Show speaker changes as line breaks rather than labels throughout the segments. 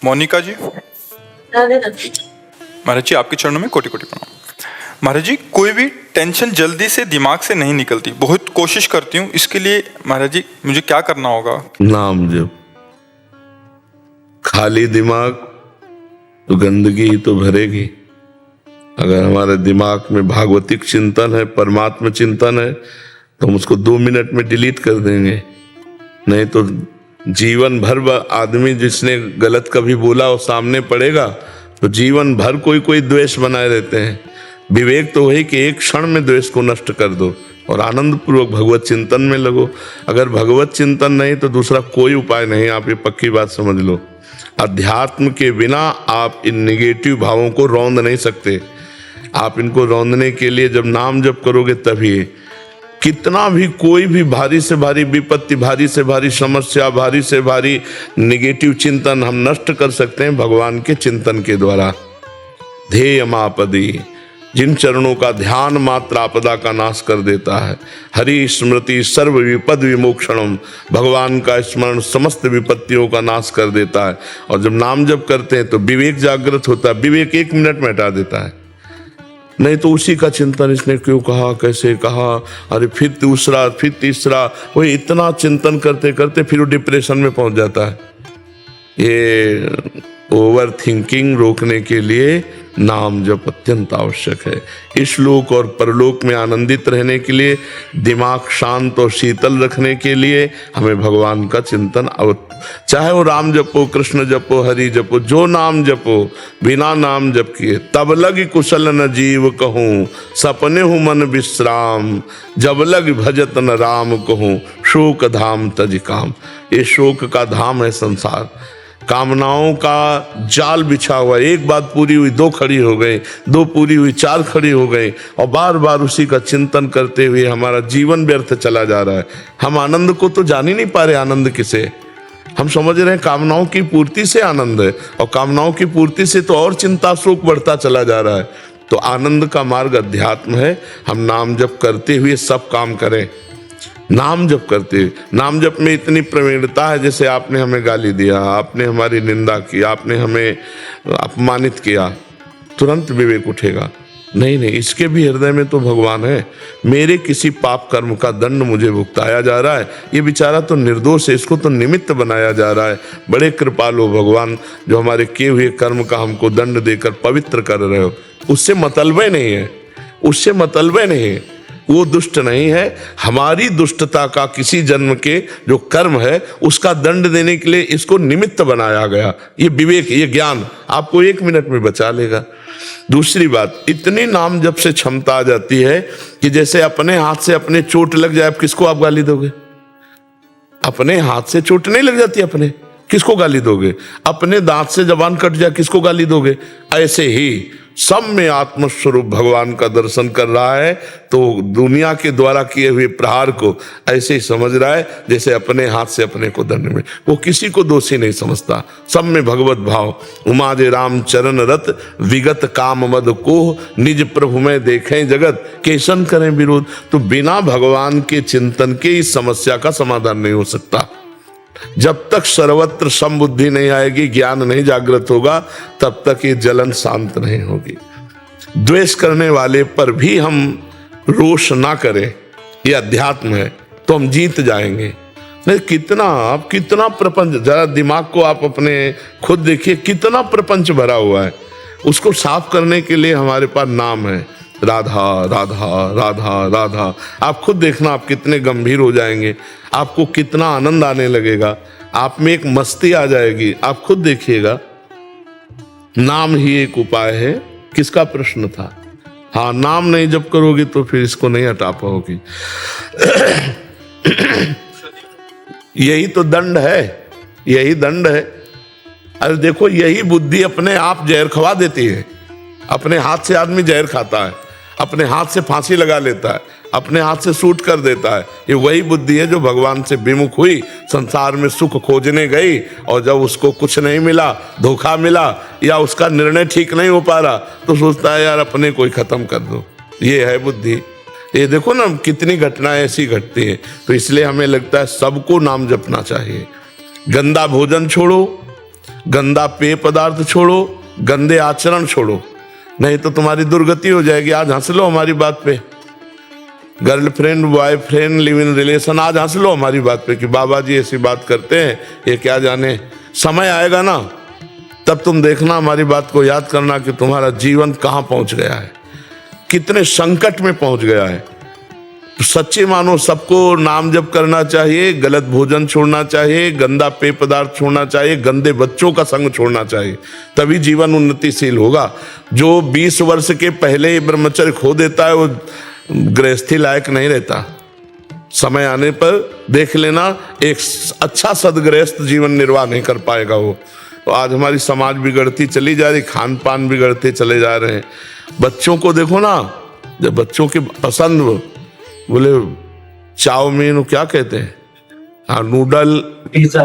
मोनिका जी, महाराज जी आपके चरणों में कोटि कोटि प्रणाम। महाराज जी, कोई भी टेंशन जल्दी से दिमाग से नहीं निकलती, बहुत कोशिश करती हूँ, इसके लिए महाराज जी मुझे क्या करना होगा?
नाम जप। खाली दिमाग तो गंदगी ही तो भरेगी। अगर हमारे दिमाग में भागवतिक चिंतन है, परमात्मा चिंतन है, तो हम उसको 2 मिनट में डिलीट कर देंगे। नहीं तो जीवन भर आदमी जिसने गलत कभी बोला और सामने पड़ेगा तो जीवन भर कोई कोई द्वेष बनाए रहते हैं। विवेक तो वही कि एक क्षण में द्वेष को नष्ट कर दो और आनंद पूर्वक भगवत चिंतन में लगो। अगर भगवत चिंतन नहीं तो दूसरा कोई उपाय नहीं, आप ये पक्की बात समझ लो। अध्यात्म के बिना आप इन निगेटिव भावों को रौंद नहीं सकते। आप इनको रौंदने के लिए जब नाम जप करोगे तभी। कितना भी कोई भी भारी से भारी विपत्ति, भारी से भारी समस्या, भारी से भारी निगेटिव चिंतन हम नष्ट कर सकते हैं भगवान के चिंतन के द्वारा। ध्येय मापदी, जिन चरणों का ध्यान मात्र आपदा का नाश कर देता है। हरि स्मृति सर्व विपद विमोक्षणम, भगवान का स्मरण समस्त विपत्तियों का नाश कर देता है। और जब नाम जप करते हैं तो विवेक जागृत होता है। विवेक 1 मिनट में हटा देता है। नहीं तो उसी का चिंतन, इसने क्यों कहा, कैसे कहा, अरे फिर दूसरा, फिर तीसरा, वही इतना चिंतन करते करते फिर वो डिप्रेशन में पहुंच जाता है। ये ओवर थिंकिंग रोकने के लिए नाम जप अत्यंत आवश्यक है। इस लोक और परलोक में आनंदित रहने के लिए, दिमाग शांत और शीतल रखने के लिए हमें भगवान का चिंतन, चाहे वो राम जपो, कृष्ण जपो, हरि जपो, जो नाम जपो, बिना नाम जप किए तब लग कुशल न जीव कहूँ, सपने हूँ मन विश्राम, जब लग भजत न राम कहूँ, शोक धाम तज काम। ये शोक का धाम है संसार। कामनाओं का जाल बिछा हुआ, एक बात पूरी हुई 2 खड़ी हो गई, 2 पूरी हुई 4 खड़ी हो गई, और बार बार उसी का चिंतन करते हुए हमारा जीवन व्यर्थ चला जा रहा है। हम आनंद को तो जान ही नहीं पा रहे। आनंद किसे? हम समझ रहे हैं कामनाओं की पूर्ति से आनंद है, और कामनाओं की पूर्ति से तो और चिंता शोक बढ़ता चला जा रहा है। तो आनंद का मार्ग अध्यात्म है। हम नाम जप करते हुए सब काम करें। नाम जप करते, नाम जप में इतनी प्रवीणता है, जैसे आपने हमें गाली दिया, आपने हमारी निंदा की, आपने हमें अपमानित किया, तुरंत विवेक उठेगा। नहीं नहीं, इसके भी हृदय में तो भगवान है। मेरे किसी पाप कर्म का दंड मुझे भुगताया जा रहा है। ये बेचारा तो निर्दोष है, इसको तो निमित्त बनाया जा रहा है। बड़े कृपालु भगवान, जो हमारे किए हुए कर्म का हमको दंड देकर पवित्र कर रहे हो। उससे मतलबे नहीं है, उससे मतलबे नहीं है। वो दुष्ट नहीं है। हमारी दुष्टता का किसी जन्म के जो कर्म है उसका दंड देने के लिए इसको निमित्त बनाया गया। ये विवेक, ये ज्ञान आपको 1 मिनट में बचा लेगा। दूसरी बात, इतनी नाम जप से क्षमता आ जाती है कि जैसे अपने हाथ से अपने चोट लग जाए, किसको आप गाली दोगे? अपने हाथ से चोट नहीं लग जाती, अपने किसको गाली दोगे? अपने दांत से जबान कट जाए, किसको गाली दोगे? ऐसे ही सब में आत्मस्वरूप भगवान का दर्शन कर रहा है, तो दुनिया के द्वारा किए हुए प्रहार को ऐसे ही समझ रहा है जैसे अपने हाथ से अपने को दंड में। वो किसी को दोषी नहीं समझता। सब में भगवत भाव। उमा जे राम चरण रत, विगत काम मद को, निज प्रभु में देखें जगत, कैसन करें विरोध। तो बिना भगवान के चिंतन के इस समस्या का समाधान नहीं हो सकता। जब तक सर्वत्र समबुद्धि नहीं आएगी, ज्ञान नहीं जागृत होगा, तब तक ये जलन शांत नहीं होगी। द्वेष करने वाले पर भी हम रोष ना करें, ये अध्यात्म है, तो हम जीत जाएंगे। नहीं, कितना प्रपंच, जरा दिमाग को आप अपने खुद देखिए, कितना प्रपंच भरा हुआ है। उसको साफ करने के लिए हमारे पास नाम है, राधा राधा राधा राधा। आप खुद देखना, आप कितने गंभीर हो जाएंगे, आपको कितना आनंद आने लगेगा, आप में एक मस्ती आ जाएगी। आप खुद देखिएगा। नाम ही एक उपाय है। किसका प्रश्न था? हाँ, नाम नहीं जप करोगे तो फिर इसको नहीं हटा पाओगी। यही तो दंड है, यही दंड है। अरे देखो, यही बुद्धि अपने आप जहर खवा देती है। अपने हाथ से आदमी जहर खाता है, अपने हाथ से फांसी लगा लेता है, अपने हाथ से शूट कर देता है। ये वही बुद्धि है जो भगवान से विमुख हुई, संसार में सुख खोजने गई, और जब उसको कुछ नहीं मिला, धोखा मिला, या उसका निर्णय ठीक नहीं हो पा रहा, तो सोचता है यार अपने को ही खत्म कर दो। ये है बुद्धि। ये देखो ना, कितनी घटनाएं ऐसी घटती हैं। तो इसलिए हमें लगता है सबको नाम जपना चाहिए। गंदा भोजन छोड़ो, गंदा पेय पदार्थ छोड़ो, गंदे आचरण छोड़ो, नहीं तो तुम्हारी दुर्गति हो जाएगी। आज हंस लो हमारी बात पे, girlfriend boyfriend live in relation, आज हंस लो हमारी बात पे कि बाबा जी ऐसी बात करते हैं, ये क्या जाने। समय आएगा ना, तब तुम देखना, हमारी बात को याद करना कि तुम्हारा जीवन कहाँ पहुंच गया है, कितने संकट में पहुंच गया है। तो सच्चे मानो सबको नाम जप करना चाहिए, गलत भोजन छोड़ना चाहिए, गंदा पेय पदार्थ छोड़ना चाहिए, गंदे बच्चों का संग छोड़ना चाहिए, तभी जीवन उन्नतिशील होगा। जो 20 वर्ष के पहले ब्रह्मचर्य खो देता है वो गृहस्थी लायक नहीं रहता। समय आने पर देख लेना, एक अच्छा सदगृहस्थ जीवन निर्वाह नहीं कर पाएगा वो। तो आज हमारी समाज बिगड़ती चली जा रही, खान पान बिगड़ते चले जा रहे हैं। बच्चों को देखो ना, जब बच्चों की पसंद बोले चाउमीन, क्या कहते हैं, हाँ नूडल, पिज्जा,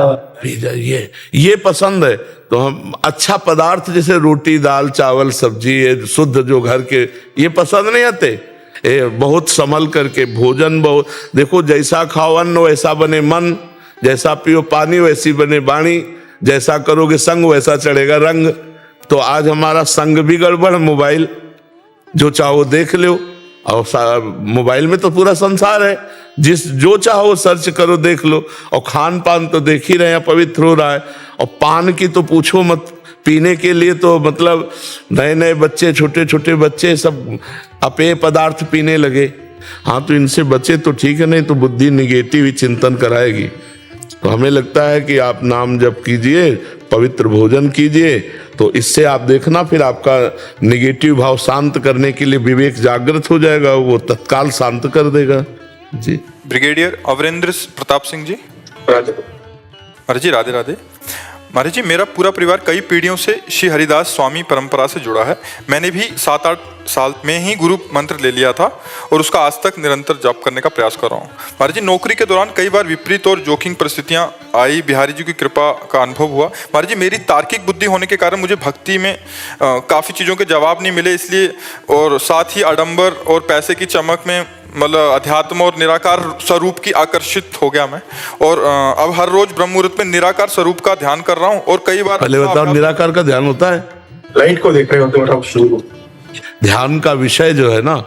ये पसंद है, तो हम अच्छा पदार्थ जैसे रोटी दाल चावल सब्जी, ये शुद्ध जो घर के, ये पसंद नहीं आते। बहुत संभल करके भोजन, बहुत देखो, जैसा खाओ अन्न वैसा बने मन, जैसा पियो पानी वैसी बने वाणी, जैसा करोगे संग वैसा चढ़ेगा रंग। तो आज हमारा संग भी गड़बड़, मोबाइल जो चाहो देख लो, और मोबाइल में तो पूरा संसार है, जो चाहो सर्च करो देख लो। और खान पान तो देख ही रहे हैं, पवित्र हो रहा है। और पान की तो पूछो मत, पीने के लिए तो मतलब नए नए बच्चे, छोटे छोटे बच्चे सब अपेय पदार्थ पीने लगे। हाँ, तो इनसे बचे तो ठीक है, नहीं तो बुद्धि निगेटिव ही चिंतन कराएगी। तो हमें लगता है कि आप नाम जप कीजिए, पवित्र भोजन कीजिए, तो इससे आप देखना फिर आपका निगेटिव भाव शांत करने के लिए विवेक जागृत हो जाएगा, वो तत्काल शांत कर देगा। जी।
ब्रिगेडियर अवरेंद्र प्रताप सिंह जी। महाराज जी राधे राधे। महाराज जी, मेरा पूरा परिवार कई पीढ़ियों से श्री हरिदास स्वामी परंपरा से जुड़ा है। मैंने भी 7-8 साल में ही गुरु मंत्र ले लिया था और उसका आज तक निरंतर जप करने का प्रयास कर रहा हूँ। महाराज जी, नौकरी के दौरान कई बार विपरीत और जोखिम परिस्थितियाँ आई, बिहारी जी की कृपा का अनुभव हुआ। महाराज जी, मेरी तार्किक बुद्धि होने के कारण मुझे भक्ति में काफ़ी चीज़ों के जवाब नहीं मिले, इसलिए, और साथ ही आडंबर और पैसे की चमक में मतलब अध्यात्म और निराकार स्वरूप की आकर्षित हो गया मैं। और अब हर रोज ब्रह्म मुहूर्त में निराकार स्वरूप का ध्यान कर रहा हूँ। और कई बार
पहले बताओ, निराकार का ध्यान होता है?
लाइट को देख रहे होते हो शुरू।
ध्यान का विषय जो है ना,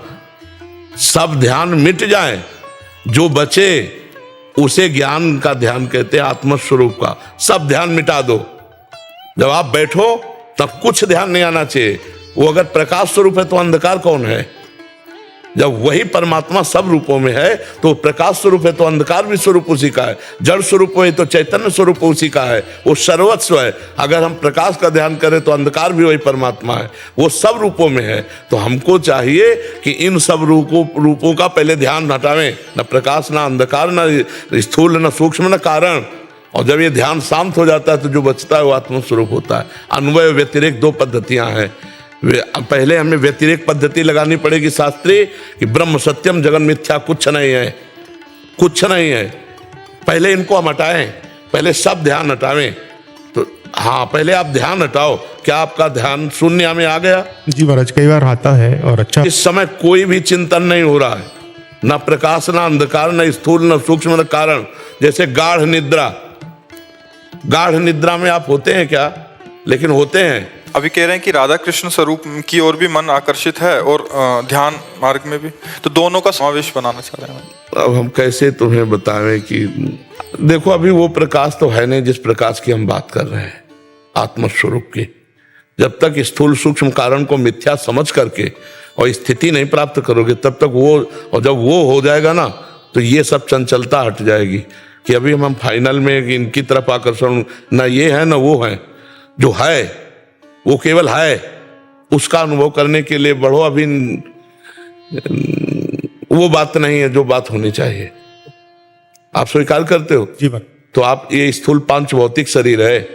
सब ध्यान मिट जाए, जो बचे उसे ज्ञान का ध्यान कहते हैं, आत्मस्वरूप का। सब ध्यान मिटा दो, जब आप बैठो तब कुछ ध्यान नहीं आना चाहिए। वो अगर प्रकाश स्वरूप है तो अंधकार कौन है? जब वही परमात्मा सब रूपों में है तो प्रकाश स्वरूप है, तो अंधकार भी स्वरूप उसी का है। जड़ स्वरूप है तो चैतन्य स्वरूप उसी का है, वो सर्वस्व है। अगर हम प्रकाश का ध्यान करें तो अंधकार भी वही परमात्मा है, वो सब रूपों में है। तो हमको चाहिए कि इन सब रूपों का पहले ध्यान हटावें, न प्रकाश, ना अंधकार, न स्थूल, न सूक्ष्म, न कारण। और जब ये ध्यान शांत हो जाता है तो जो बचता है वो आत्मस्वरूप होता है। अन्वय व्यतिरेक 2 पद्धतियां हैं। पहले हमें व्यतिरेक पद्धति लगानी पड़ेगी शास्त्रीय, कि ब्रह्म सत्यम जगन मिथ्या, कुछ नहीं है, कुछ नहीं है। पहले इनको हम हटाएं, पहले सब ध्यान हटावें। तो हाँ, पहले आप ध्यान हटाओ। क्या आपका ध्यान शून्य में आ गया?
जी महाराज, कई बार आता है और अच्छा।
इस समय कोई भी चिंतन नहीं हो रहा है, ना प्रकाश, ना अंधकार, ना स्थूल, ना सूक्ष्म, न कारण। जैसे गाढ़ निद्रा, गाढ़ निद्रा में आप होते हैं क्या? लेकिन होते हैं।
अभी कह रहे हैं कि राधा कृष्ण स्वरूप की ओर भी मन आकर्षित है और ध्यान मार्ग में भी, तो दोनों का समावेश बनाना चाह रहे हैं।
अब हम कैसे तुम्हें बताएं कि देखो, अभी वो प्रकाश तो है नहीं जिस प्रकाश की हम बात कर रहे हैं, आत्मस्वरूप की। जब तक स्थूल सूक्ष्म कारण को मिथ्या समझ करके और स्थिति नहीं प्राप्त करोगे, तब तक वो, और जब वो हो जाएगा ना, तो ये सब चंचलता हट जाएगी। कि अभी हम फाइनल में इनकी तरफ आकर्षण, ना ये है ना वो है, जो है वो केवल है, उसका अनुभव करने के लिए बढ़ो। अभी वो बात नहीं है जो बात होनी चाहिए। आप स्वीकार करते हो?
जी महाराज।
तो आप, ये स्थूल 5 भौतिक शरीर है,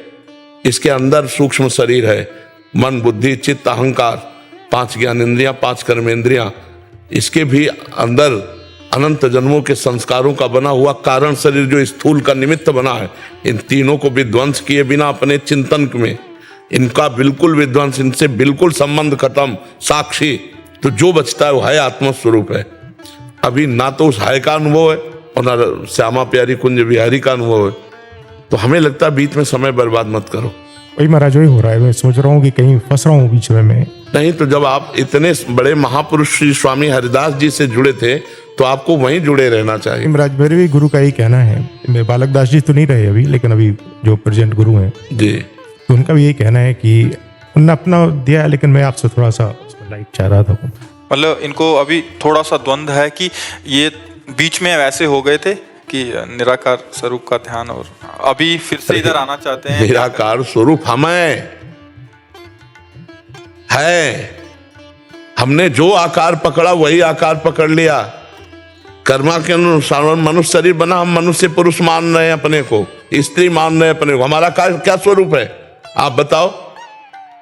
इसके अंदर सूक्ष्म शरीर है, मन बुद्धि चित्त अहंकार, 5 ज्ञानेंद्रियां, 5 कर्मेंद्रियां, इसके भी अंदर अनंत जन्मों के संस्कारों का बना हुआ कारण शरीर जो स्थूल का निमित्त बना है। इन तीनों को विध्वंस किए बिना अपने चिंतन में, इनका बिल्कुल विध्वंस, इनसे बिल्कुल संबंध खत्म, साक्षी, तो जो बचता है वो है, आत्मस्वरूप है। अभी ना तो उस है का अनुभव है और ना श्यामा प्यारी कुंज बिहारी का अनुभव है। तो हमें लगता है बीच में समय बर्बाद मत करो,
वही महाराज वही हो रहा है। मैं सोच रहा हूँ कि कहीं फंस रहा हूँ बीच में मैं।
नहीं तो जब आप इतने बड़े महापुरुष श्री स्वामी हरिदास जी से जुड़े थे तो आपको वहीं जुड़े रहना चाहिए।
महाराज मेरे भी गुरु का ही कहना है, मैं बालक दास जी तो नहीं रहे अभी, लेकिन अभी जो प्रेजेंट गुरु हैं
जी,
तो उनका भी यही कहना है कि उन्होंने अपना दिया है, लेकिन मैं आपसे थोड़ा सा उसमें लाइट चाह रहा था।
मतलब इनको अभी थोड़ा सा द्वंद्व है कि ये बीच में वैसे हो गए थे कि निराकार स्वरूप का ध्यान, और अभी फिर से इधर आना चाहते हैं।
निराकार स्वरूप हमें है, हमने जो आकार पकड़ा वही आकार पकड़ लिया। कर्मा के अनुसार मनुष्य शरीर बना, हम मनुष्य पुरुष मान रहे हैं अपने को, स्त्री मान रहे हैं अपने को। हमारा क्या स्वरूप है आप बताओ,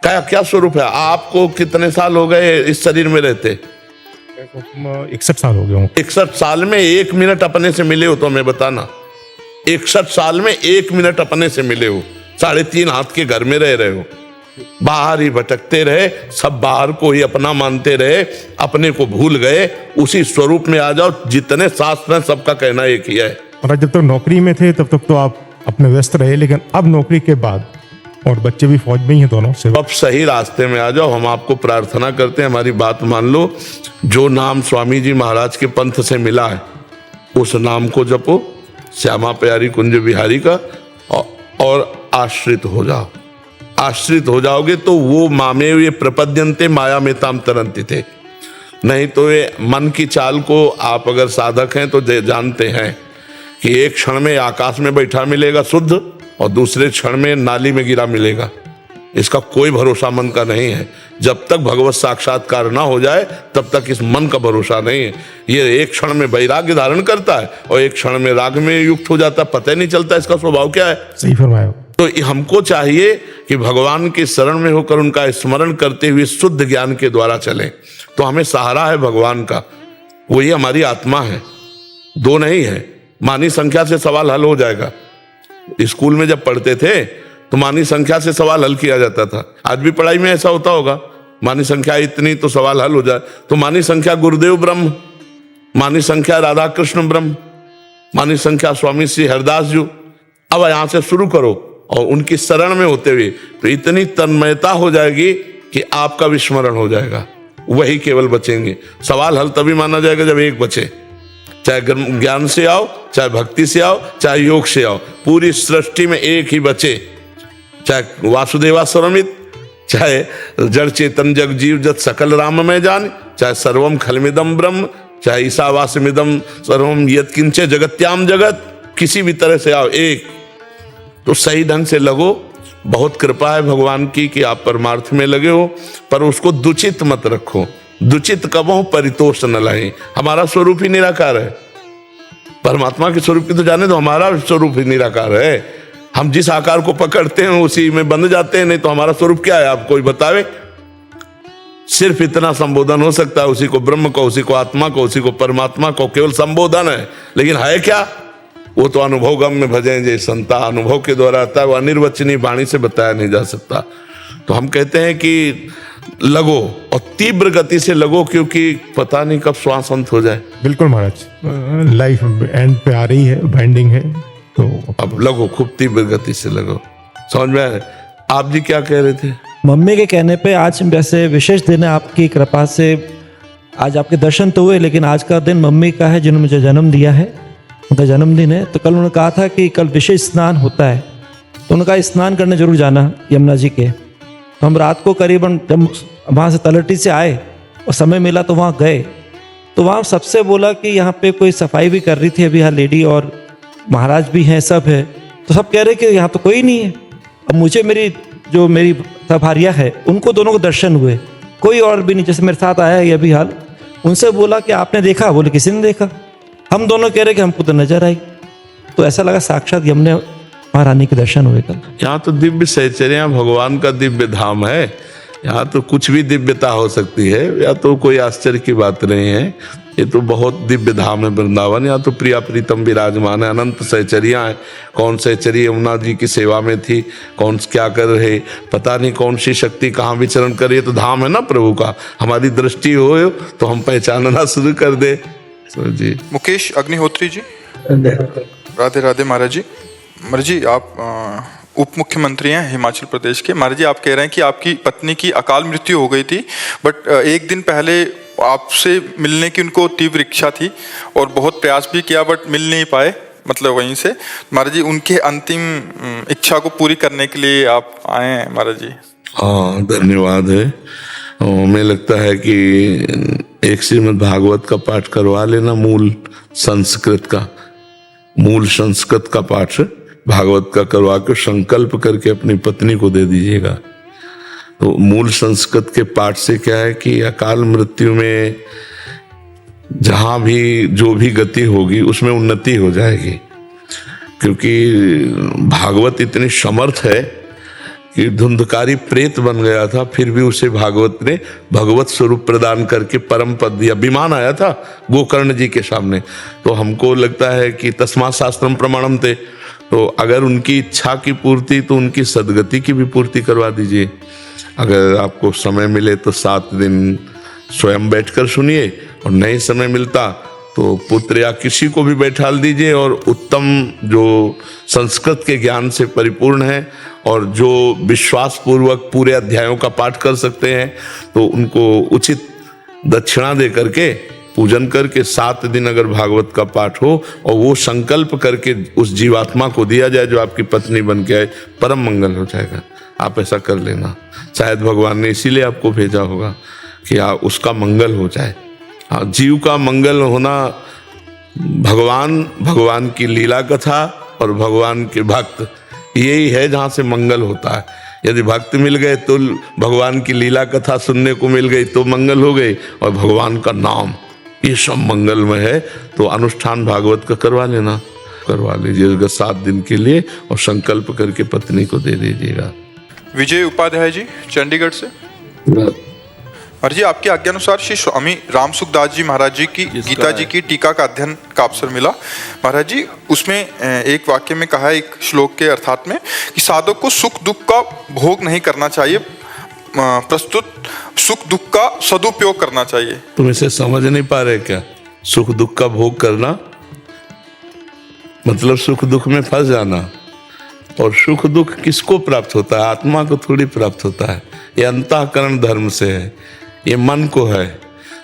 क्या स्वरूप है? आपको कितने साल हो गए इस शरीर में रहते?
61 साल हो गए हों।
61 साल में 1 मिनट अपने से मिले हो तो हमें बताना। 61 साल में 1 मिनट अपने से मिले हो? 3.5 हाथ के घर में रह रहे हो, बाहर ही भटकते रहे, सब बाहर को ही अपना मानते रहे, अपने को भूल गए। उसी स्वरूप में आ जाओ। जितने शास्त्र हैं सबका कहना एक ही है।
और जब तक नौकरी में थे तब तक तो आप अपने व्यस्त रहे, लेकिन अब नौकरी के बाद, और बच्चे भी फौज में ही हैं दोनों से,
अब सही रास्ते में आ जाओ। हम आपको प्रार्थना करते हैं, हमारी बात मान लो। जो नाम स्वामी जी महाराज के पंथ से मिला है उस नाम को जपो, श्यामा प्यारी कुंज बिहारी का, और आश्रित हो जाओ। आश्रित हो जाओगे तो वो मामे ये प्रपद्यन्ते माया में ताम तरंती थे। नहीं तो ये मन की चाल को आप अगर साधक हैं तो जानते हैं कि एक क्षण में आकाश में बैठा मिलेगा शुद्ध, और दूसरे क्षण में नाली में गिरा मिलेगा। इसका कोई भरोसा मन का नहीं है। जब तक भगवत साक्षात्कार ना हो जाए तब तक इस मन का भरोसा नहीं है। ये एक क्षण में वैराग्य धारण करता है और एक क्षण में राग में युक्त हो जाता है, पता ही नहीं चलता इसका स्वभाव क्या है।
सही फरमाया।
तो हमको चाहिए कि भगवान की शरण में होकर उनका स्मरण करते हुए शुद्ध ज्ञान के द्वारा चलें। तो हमें सहारा है भगवान का, वही हमारी आत्मा है, दो नहीं है। मानी संख्या से सवाल हल हो जाएगा। स्कूल में जब पढ़ते थे तो मानी संख्या से सवाल हल किया जाता था। आज भी पढ़ाई में ऐसा होता होगा, मानी संख्या इतनी तो सवाल हल हो जाए। तो मानी संख्या गुरुदेव ब्रह्म, मानी संख्या राधा कृष्ण ब्रह्म, मानी संख्या स्वामी श्री हरिदास जी। अब यहां से शुरू करो और उनकी शरण में होते हुए तो इतनी तन्मयता हो जाएगी कि आपका विस्मरण हो जाएगा, वही केवल बचेंगे। सवाल हल तभी माना जाएगा जब एक बचे। चाहे ज्ञान से आओ, चाहे भक्ति से आओ, चाहे योग से आओ, पूरी सृष्टि में एक ही बचे। चाहे वासुदेवा स्वरमित, चाहे जड़ चेतन जग जीव जत सकल राम में जान, चाहे सर्वम खलमिदम ब्रह्म, चाहे ईशावास्यमिदम सर्वम यत् किंचे जगत्याम जगत, किसी भी तरह से आओ एक। तो सही ढंग से लगो। बहुत कृपा है भगवान की कि आप परमार्थ में लगे हो, पर उसको दुचित मत रखो। दुचित कब हो, परितोष न लाए। हमारा स्वरूप ही निराकार है। परमात्मा के स्वरूप की तो जाने तो हमारा स्वरूप ही निराकार है। हम जिस आकार को पकड़ते हैं उसी में बंध जाते हैं। नहीं तो हमारा स्वरूप क्या है आप कोई बतावे। सिर्फ इतना संबोधन हो सकता है, उसी को ब्रह्म को, उसी को आत्मा को, उसी को परमात्मा को, केवल संबोधन है। लेकिन है क्या, वो तो अनुभव गम में भजें जय संता, अनुभव के द्वारा आता है। वो अनिर्वचनीय वाणी से बताया नहीं जा सकता। तो हम कहते हैं कि लगो और तीव्र गति से लगो, क्योंकि पता नहीं कब श्वास अंत हो जाए।
बिल्कुल महाराज, लाइफ एंड पे आ रही है, बाइंडिंग है, तो
अब लगो, खूब तीव्र गति से लगो। समझ में आया? आप जी क्या कह रहे थे?
मम्मी के कहने पे आज वैसे विशेष दिन है, आपकी कृपा से आज आपके दर्शन तो हुए, लेकिन आज का दिन मम्मी का है जिन्होंने मुझे जन्म दिया है, उनका जन्मदिन है। तो कल उन्होंने कहा था कि कल विशेष स्नान होता है, तो उन्होंने कहा स्नान करने जरूर जाना यमुना जी के। तो हम रात को करीबन जब वहाँ से तलहटी से आए और समय मिला तो वहाँ गए, तो वहाँ सबसे बोला कि यहाँ पे कोई सफाई भी कर रही थी अभी, यहाँ लेडी और महाराज भी हैं, सब है। तो सब कह रहे कि यहाँ तो कोई नहीं है। अब मुझे मेरी सफारिया है, उनको दोनों को दर्शन हुए, कोई और भी नहीं। जैसे मेरे साथ आया है ये भी हाल, उनसे बोला कि आपने देखा? बोले किसी ने देखा। हम दोनों कह रहे कि हमको तो नजर आई। तो ऐसा लगा साक्षात यमुना महारानी के दर्शन हुए कल।
यहाँ तो दिव्य सहचर्या भगवान का दिव्य धाम है। यहाँ तो कुछ भी दिव्यता हो सकती है, या तो कोई आश्चर्य की बात नहीं है। ये तो बहुत दिव्य धाम है वृंदावन। यहाँ तो प्रिया प्रीतम विराजमान है, अनंत सहचरियाँ हैं। कौन सहचरी यमुना जी की सेवा में थी, कौन क्या कर रहे, पता नहीं कौन सी शक्ति कहाँ विचरण कर रही है। तो धाम है ना प्रभु का। हमारी दृष्टि हो तो हम पहचानना शुरू कर दे। जी
मुकेश अग्निहोत्री जी, राधे राधे महाराज जी। महाराज जी, आप उप मुख्यमंत्री हैं हिमाचल प्रदेश के। महाराज जी, आप कह रहे हैं कि आपकी पत्नी की अकाल मृत्यु हो गई थी, बट एक दिन पहले आपसे मिलने की उनको तीव्र इच्छा थी और बहुत प्रयास भी किया, बट मिल नहीं पाए, मतलब वहीं से। महाराज जी, उनके अंतिम इच्छा को पूरी करने के लिए आप आए हैं महाराज जी।
हाँ, धन्यवाद है। हमें लगता है कि एक श्रीमद् भागवत का पाठ करवा लेना, मूल संस्कृत का पाठ भागवत का करवा के संकल्प करके अपनी पत्नी को दे दीजिएगा। तो मूल संस्कृत के पाठ से क्या है कि अकाल मृत्यु में जहां भी जो भी गति होगी उसमें उन्नति हो जाएगी, क्योंकि भागवत इतनी समर्थ है कि धुंधकारी प्रेत बन गया था, फिर भी उसे भागवत ने भगवत स्वरूप प्रदान करके परम पद दिया। विमान आया था गोकर्ण जी के सामने, तो हमको लगता है कि तस्मात् शास्त्रम प्रमाणम थे, तो अगर उनकी इच्छा की पूर्ति तो उनकी सदगति की भी पूर्ति करवा दीजिए। अगर आपको समय मिले तो 7 दिन स्वयं बैठकर सुनिए, और नहीं समय मिलता तो पुत्र या किसी को भी बैठाल दीजिए, और उत्तम जो संस्कृत के ज्ञान से परिपूर्ण है और जो विश्वास पूर्वक पूरे अध्यायों का पाठ कर सकते हैं, तो उनको उचित दक्षिणा दे करके पूजन करके 7 दिन अगर भागवत का पाठ हो और वो संकल्प करके उस जीवात्मा को दिया जाए जो आपकी पत्नी बन के आए, परम मंगल हो जाएगा। आप ऐसा कर लेना। शायद भगवान ने इसीलिए आपको भेजा होगा कि उसका मंगल हो जाए। हाँ, जीव का मंगल होना, भगवान की लीला कथा और भगवान के भक्त, यही है जहाँ से मंगल होता है। यदि भक्त मिल गए तो भगवान की लीला कथा सुनने को मिल गई तो मंगल हो गई, और भगवान का नाम, ये सब मंगलमय है। तो अनुष्ठान भागवत का करवा लीजिएगा 7 दिन के लिए, और संकल्प करके पत्नी को दे दीजिएगा।
विजय उपाध्याय जी, चंडीगढ़ से। महाराज जी, आपकी आज्ञा अनुसार श्री स्वामी राम सुखदास जी महाराज जी की गीता जी की टीका का अध्ययन का अवसर मिला। महाराज जी, उसमें एक वाक्य में कहा है, एक श्लोक के अर्थात में, कि साधक को सुख दुख का भोग नहीं करना चाहिए, प्रस्तुत सुख दुख का सदुपयोग करना चाहिए।
तुम इसे समझ नहीं पा रहे क्या? सुख दुख का भोग करना मतलब सुख दुख में फंस जाना। और सुख दुख किसको प्राप्त होता है? आत्मा को थोड़ी प्राप्त होता है। ये अंतःकरण धर्म से है, ये मन को है।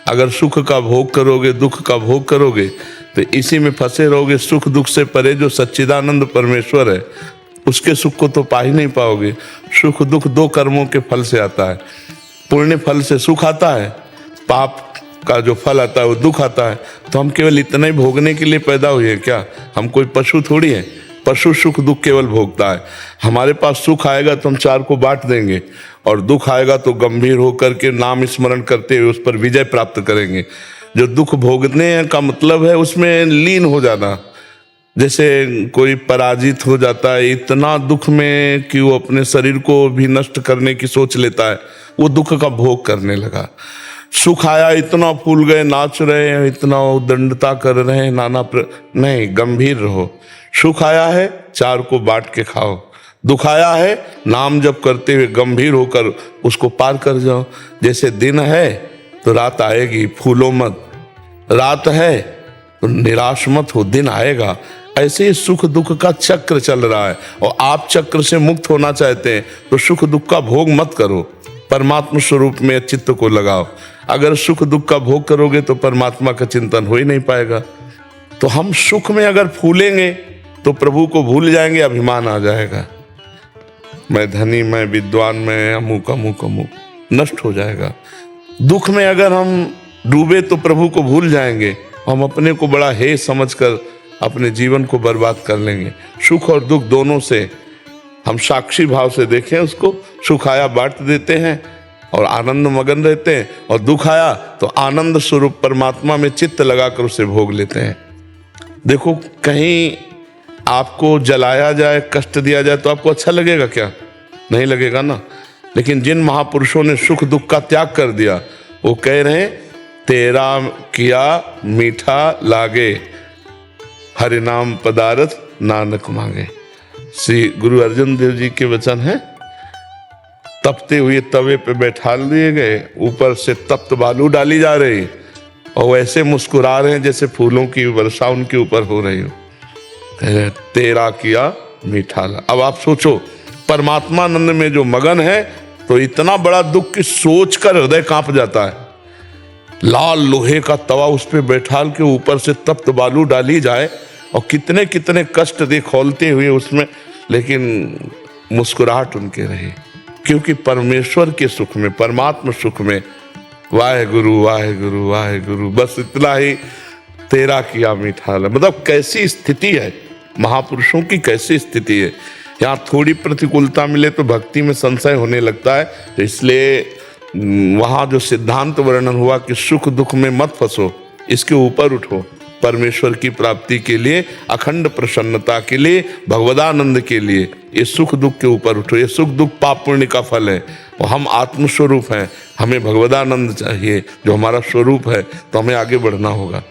अगर सुख का भोग करोगे, दुख का भोग करोगे, तो इसी में फंसे रहोगे। सुख दुख से परे जो सच्चिदानंद परमेश्वर है, उसके सुख को तो पा ही नहीं पाओगे। सुख दुख 2 कर्मों के फल से आता है। पुण्य फल से सुख आता है, पाप का जो फल आता है वो दुख आता है। तो हम केवल इतना ही भोगने के लिए पैदा हुए हैं क्या? हम कोई पशु थोड़ी हैं। पशु सुख दुख केवल भोगता है। हमारे पास सुख आएगा तो हम 4 को बांट देंगे, और दुख आएगा तो गंभीर होकर के नाम स्मरण करते हुए उस पर विजय प्राप्त करेंगे। जो दुख भोगने का मतलब है उसमें लीन हो जाना। जैसे कोई पराजित हो जाता है इतना दुख में कि वो अपने शरीर को भी नष्ट करने की सोच लेता है, वो दुख का भोग करने लगा। सुख आया, इतना फूल गए, नाच रहे हैं, इतना उद्दंडता कर रहे हैं, नहीं, गंभीर रहो। सुख आया है, 4 को बांट के खाओ। दुख आया है, नाम जप करते हुए गंभीर होकर उसको पार कर जाओ। जैसे दिन है तो रात आएगी, फूलो मत। रात है तो निराश मत हो, दिन आएगा। ऐसे ही सुख दुख का चक्र चल रहा है, और आप चक्र से मुक्त होना चाहते हैं तो सुख दुख का भोग मत करो, परमात्मा स्वरूप में चित्त को लगाओ। अगर सुख दुख का भोग करोगे तो परमात्मा का चिंतन हो ही नहीं पाएगा। तो हम सुख में अगर फूलेंगे तो प्रभु को भूल जाएंगे, अभिमान आ जाएगा। मैं धनी, मैं विद्वान, मैं अमुक अमुक अमुक, नष्ट हो जाएगा। दुख में अगर हम डूबे तो प्रभु को भूल जाएंगे, हम अपने को बड़ा हे समझकर अपने जीवन को बर्बाद कर लेंगे। सुख और दुख दोनों से हम साक्षी भाव से देखें उसको। सुख आया बांट देते हैं और आनंद मगन रहते हैं, और दुख आया तो आनंद स्वरूप परमात्मा में चित्त लगाकर उसे भोग लेते हैं। देखो, कहीं आपको जलाया जाए, कष्ट दिया जाए तो आपको अच्छा लगेगा क्या? नहीं लगेगा ना। लेकिन जिन महापुरुषों ने सुख दुख का त्याग कर दिया, वो कह रहे हैं, तेरा किया मीठा लागे, हरि नाम पदारथ नानक मांगे। श्री गुरु अर्जुन देव जी के वचन है। तपते हुए तवे पे बैठाल दिए गए, ऊपर से तप्त बालू डाली जा रही, और वैसे मुस्कुरा रहे हैं जैसे फूलों की वर्षा उनके ऊपर हो रही हो। तेरा किया मीठा ला। अब आप सोचो, परमात्मानंद में जो मगन है तो इतना बड़ा दुख कि सोचकर हृदय कांप जाता है। लाल लोहे का तवा उस पे बैठाल के ऊपर से तप्त बालू डाली जाए और कितने कितने कष्ट दे खौलते हुए उसमें, लेकिन मुस्कुराहट उनके रहे, क्योंकि परमेश्वर के सुख में, परमात्मा सुख में वाहे गुरु वाहे गुरु वाहे गुरु, बस इतना ही तेरा किया मीठा। मतलब कैसी स्थिति है महापुरुषों की, कैसी स्थिति है। यहाँ थोड़ी प्रतिकूलता मिले तो भक्ति में संशय होने लगता है। तो इसलिए वहाँ जो सिद्धांत वर्णन हुआ कि सुख दुख में मत फंसो, इसके ऊपर उठो, परमेश्वर की प्राप्ति के लिए, अखंड प्रसन्नता के लिए, भगवदानंद के लिए, ये सुख दुख के ऊपर उठो। ये सुख दुख पाप पुण्य का फल है और हम आत्मस्वरूप हैं, हमें भगवदानंद चाहिए जो हमारा स्वरूप है, तो हमें आगे बढ़ना होगा।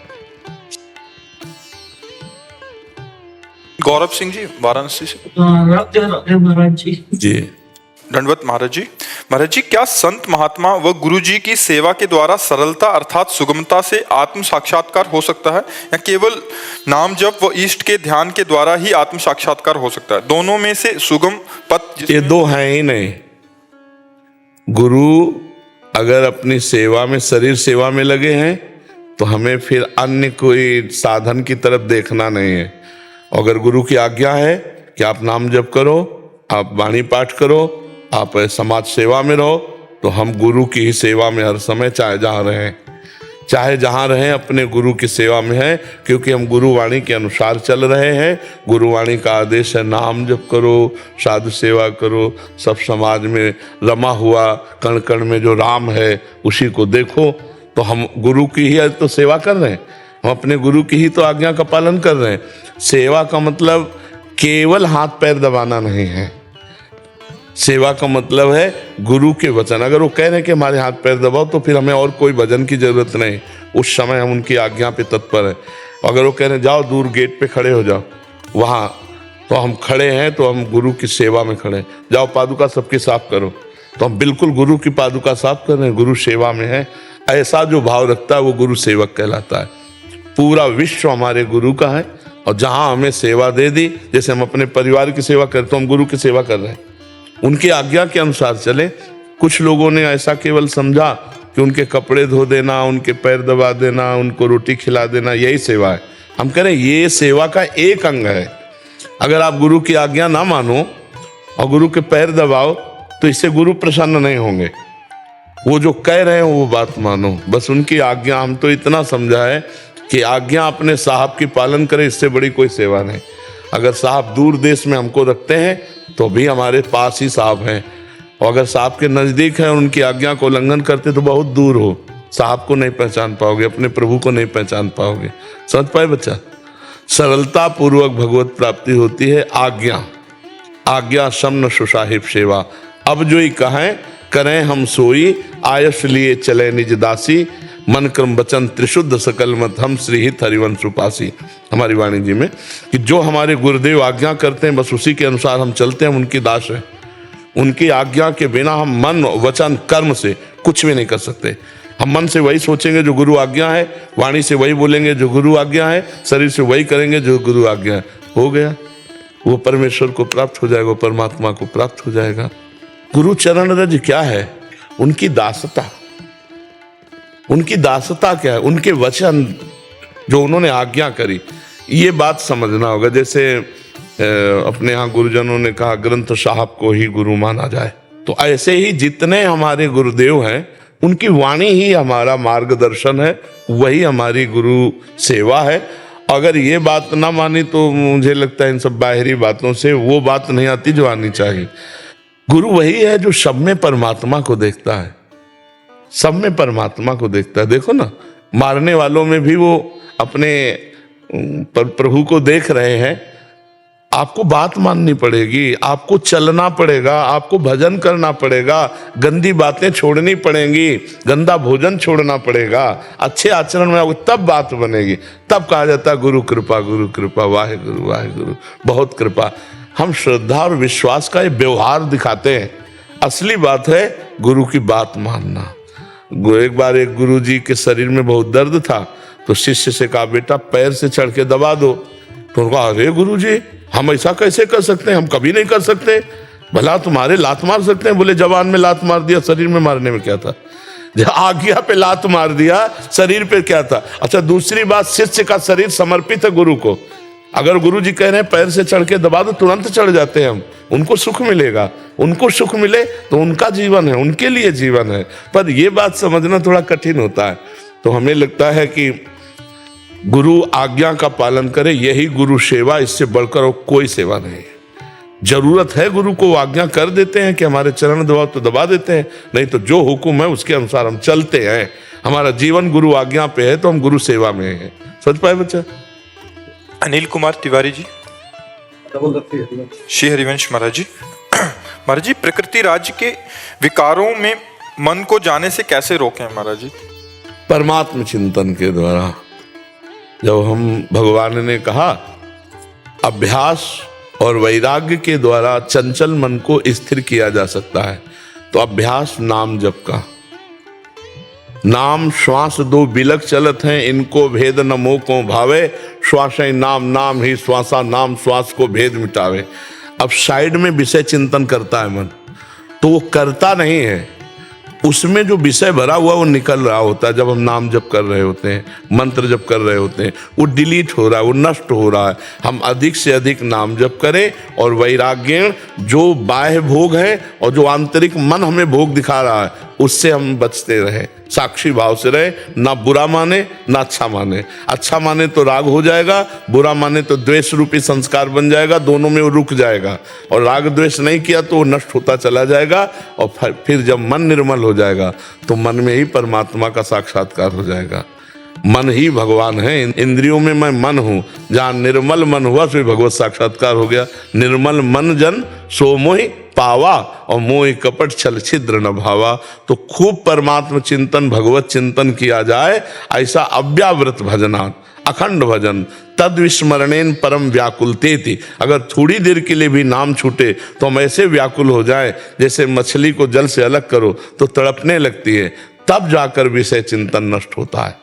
गौरव सिंह जी वाराणसी से।
राधे महाराज जी।
जी
दंडवत महाराज जी। महाराज जी, क्या संत महात्मा व गुरु जी की सेवा के द्वारा सरलता अर्थात सुगमता से आत्म साक्षात्कार हो सकता है, या केवल नाम जप व इष्ट के ध्यान के द्वारा ही आत्म साक्षात्कार हो सकता है? दोनों में से सुगम पथ
ये दो हैं ही नहीं। गुरु अगर अपनी सेवा में, शरीर सेवा में लगे हैं तो हमें फिर अन्य कोई साधन की तरफ देखना नहीं है। अगर गुरु की आज्ञा है कि आप नाम जप करो, आप वाणी पाठ करो, आप समाज सेवा में रहो, तो हम गुरु की ही सेवा में हर समय चाहे जहाँ रहें अपने गुरु की सेवा में हैं, क्योंकि हम गुरुवाणी के अनुसार चल रहे हैं। गुरुवाणी का आदेश है नाम जप करो, साधु सेवा करो, सब समाज में रमा हुआ कण कण में जो राम है उसी को देखो। तो हम गुरु की ही तो सेवा कर रहे हैं, हम अपने गुरु की ही तो आज्ञा का पालन कर रहे हैं। सेवा का मतलब केवल हाथ पैर दबाना नहीं है। सेवा का मतलब है गुरु के वचन, अगर वो कह रहे हैं कि हमारे हाथ पैर दबाओ तो फिर हमें और कोई भजन की जरूरत नहीं, उस समय हम उनकी आज्ञा पे तत्पर हैं। अगर वो कह रहे हैं जाओ दूर गेट पे खड़े हो जाओ, वहाँ तो हम खड़े हैं, तो हम गुरु की सेवा में खड़े हैं। जाओ पादुका सबकी साफ करो, तो हम बिल्कुल गुरु की पादुका साफ कर रहे हैं, गुरु सेवा में है। ऐसा जो भाव रखता है वो गुरु सेवक कहलाता है। पूरा विश्व हमारे गुरु का है, और जहाँ हमें सेवा दे दी, जैसे हम अपने परिवार की सेवा करते हैं, हम गुरु की सेवा कर रहे हैं, उनकी आज्ञा के अनुसार चले। कुछ लोगों ने ऐसा केवल समझा कि उनके कपड़े धो देना, उनके पैर दबा देना, उनको रोटी खिला देना यही सेवा है। हम कह रहे हैं ये सेवा का एक अंग है। अगर आप गुरु की आज्ञा ना मानो और गुरु के पैर दबाओ तो इससे गुरु प्रसन्न नहीं होंगे। वो जो कह रहे हैं वो बात मानो, बस उनकी आज्ञा। हम तो इतना समझा है कि आज्ञा अपने साहब की पालन करें, इससे बड़ी कोई सेवा नहीं। अगर साहब दूर देश में हमको रखते हैं तो भी हमारे पास ही साहब हैं, और अगर साहब के नज़दीक हैं और उनकी आज्ञा को उल्लंघन करते तो बहुत दूर हो, साहब को नहीं पहचान पाओगे, अपने प्रभु को नहीं पहचान पाओगे। समझ पाए बच्चा? सरलता पूर्वक भगवत प्राप्ति होती है आज्ञा। आज्ञा समन सुसाहिब सेवा। अब जो ही कहें करें हम सोई, आयस लिए चले निज दासी, मन क्रम वचन त्रिशुद्ध सकल मत हम श्री हित हरिवंश उपासी। हमारी वाणी जी में कि जो हमारे गुरुदेव आज्ञा करते हैं बस उसी के अनुसार हम चलते हैं, हम उनकी दास हैं। उनकी आज्ञा के बिना हम मन वचन कर्म से कुछ भी नहीं कर सकते। हम मन से वही सोचेंगे जो गुरु आज्ञा है, वाणी से वही बोलेंगे जो गुरु आज्ञा है, शरीर से वही करेंगे जो गुरु आज्ञा है। हो गया, वो परमेश्वर को प्राप्त हो जाएगा, परमात्मा को प्राप्त हो जाएगा। गुरु चरण रज क्या है? उनकी दासता। उनकी दासता क्या है? उनके वचन जो उन्होंने आज्ञा करी, ये बात समझना होगा। जैसे अपने यहाँ गुरुजनों ने कहा ग्रंथ साहब को ही गुरु माना जाए, तो ऐसे ही जितने हमारे गुरुदेव हैं उनकी वाणी ही हमारा मार्गदर्शन है, वही हमारी गुरु सेवा है। अगर ये बात ना मानी तो मुझे लगता है इन सब बाहरी बातों से वो बात नहीं आती जो आनी चाहिए। गुरु वही है जो सब में परमात्मा को देखता है, सब में परमात्मा को देखता है। देखो ना, मारने वालों में भी वो अपने प्रभु को देख रहे हैं। आपको बात माननी पड़ेगी, आपको चलना पड़ेगा, आपको भजन करना पड़ेगा, गंदी बातें छोड़नी पड़ेंगी, गंदा भोजन छोड़ना पड़ेगा, अच्छे आचरण में आओगे तब बात बनेगी। तब कहा जाता है गुरु कृपा, वाहे गुरु बहुत कृपा। हम श्रद्धा और विश्वास का ये व्यवहार दिखाते हैं। असली बात है गुरु की बात मानना। एक बार एक गुरु जी के शरीर में बहुत दर्द था, तो शिष्य से कहा बेटा पैर से चढ़ के दबा दो। तो उन्होंने कहा अरे गुरु जी हम ऐसा कैसे कर सकते हैं, हम कभी नहीं कर सकते। भला तुम्हारे लात मार सकते हैं? बोले जवान में लात मार दिया, शरीर में मारने में क्या था? जब आज्ञा पे लात मार दिया, शरीर पे क्या था? अच्छा, दूसरी बात, शिष्य का शरीर समर्पित है गुरु को। अगर गुरु जी कह रहे हैं पैर से चढ़ के दबा दो, तुरंत चढ़ जाते हैं हम, उनको सुख मिलेगा। उनको सुख मिले तो उनका जीवन है, उनके लिए जीवन है। पर यह बात समझना थोड़ा कठिन होता है। तो हमें लगता है कि गुरु आज्ञा का पालन करे, यही गुरु सेवा, इससे बढ़कर और कोई सेवा नहीं है। जरूरत है गुरु को, आज्ञा कर देते हैं कि हमारे चरण दबाओ तो दबा देते हैं, नहीं तो जो हुक्म है उसके अनुसार हम चलते हैं। हमारा जीवन गुरु आज्ञा पे है तो हम गुरु सेवा में हैं। समझ पाए बच्चा?
अनिल कुमार तिवारी जी। श्री हरिवंश महाराज जी। महाराज जी, प्रकृति राज्य के विकारों में मन को जाने से कैसे रोकें महाराज जी?
परमात्म चिंतन के द्वारा। जब हम, भगवान ने कहा अभ्यास और वैराग्य के द्वारा चंचल मन को स्थिर किया जा सकता है, तो अभ्यास नाम जप का। नाम श्वास दो बिलक चलत हैं, इनको भेद न मोह को भावे, श्वास नाम नाम ही श्वासा, नाम श्वास को भेद मिटावे। अब साइड में विषय चिंतन करता है मन, तो वो करता नहीं है, उसमें जो विषय भरा हुआ वो निकल रहा होता है। जब हम नाम जप कर रहे होते हैं, मंत्र जप कर रहे होते हैं, वो डिलीट हो रहा है, वो नष्ट हो रहा है। हम अधिक से अधिक नाम जप करें और वैराग्य, जो बाह्य भोग है और जो आंतरिक मन हमें भोग दिखा रहा है, उससे हम बचते रहे, साक्षी भाव से रहे। ना बुरा माने ना अच्छा माने। अच्छा माने तो राग हो जाएगा, बुरा माने तो द्वेष रूपी संस्कार बन जाएगा, दोनों में वो रुक जाएगा। और राग द्वेष नहीं किया तो वो नष्ट होता चला जाएगा। और फिर जब मन निर्मल हो जाएगा तो मन में ही परमात्मा का साक्षात्कार हो जाएगा। मन ही भगवान है, इंद्रियों में मैं मन हूं। जहां निर्मल मन हुआ सो भगवत साक्षात्कार हो गया। निर्मल मन जन सो मोहि पावा, और मोहि कपट छल छिद्र न भावा। तो खूब परमात्म चिंतन, भगवत चिंतन किया जाए, ऐसा अव्यावृत भजना, अखंड भजन, तद विस्मरणेन परम व्याकुलतेति। अगर थोड़ी देर के लिए भी नाम छूटे तो हम ऐसे व्याकुल हो जाए, जैसे मछली को जल से अलग करो तो तड़पने लगती है, तब जाकर विषय चिंतन नष्ट होता है।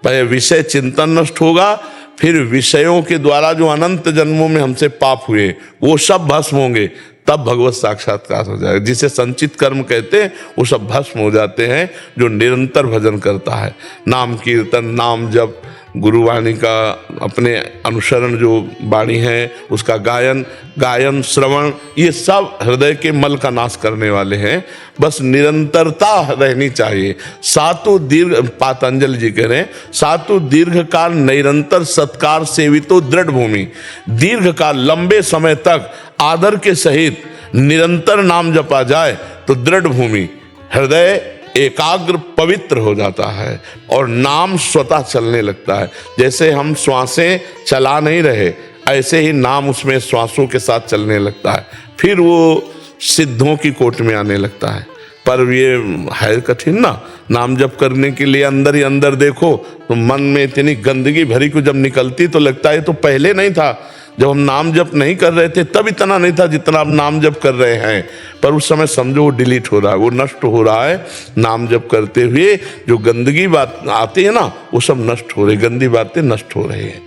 पहले विषय चिंतन नष्ट होगा, फिर विषयों के द्वारा जो अनंत जन्मों में हमसे पाप हुए वो सब भस्म होंगे, तब भगवत साक्षात्कार हो जाएगा। जिसे संचित कर्म कहते हैं वो सब भस्म हो जाते हैं जो निरंतर भजन करता है। नाम कीर्तन, नाम जप, गुरुवाणी का अपने अनुसरण, जो वाणी है उसका गायन श्रवण, ये सब हृदय के मल का नाश करने वाले हैं। बस निरंतरता रहनी चाहिए। सातों दीर्घ, पातंजलि जी कह रहे हैं, सातों दीर्घ काल निरंतर सत्कार सेवितो दृढ़ भूमि। दीर्घ काल, लंबे समय तक आदर के सहित निरंतर नाम जपा जाए तो दृढ़ भूमि, हृदय एकाग्र पवित्र हो जाता है और नाम स्वतः चलने लगता है। जैसे हम श्वासें चला नहीं रहे, ऐसे ही नाम उसमें श्वासों के साथ चलने लगता है, फिर वो सिद्धों की कोट में आने लगता है। पर ये है कठिन ना, नाम जप करने के लिए अंदर ही अंदर देखो तो मन में इतनी गंदगी भरी को जब निकलती तो लगता है तो पहले नहीं था। जब हम नाम जप नहीं कर रहे थे तब इतना नहीं था जितना आप नाम जप कर रहे हैं। पर उस समय समझो वो डिलीट हो रहा है, वो नष्ट हो रहा है। नाम जप करते हुए जो गंदगी बात आती है ना, वो सब नष्ट हो रही, गंदी बातें नष्ट हो रही है।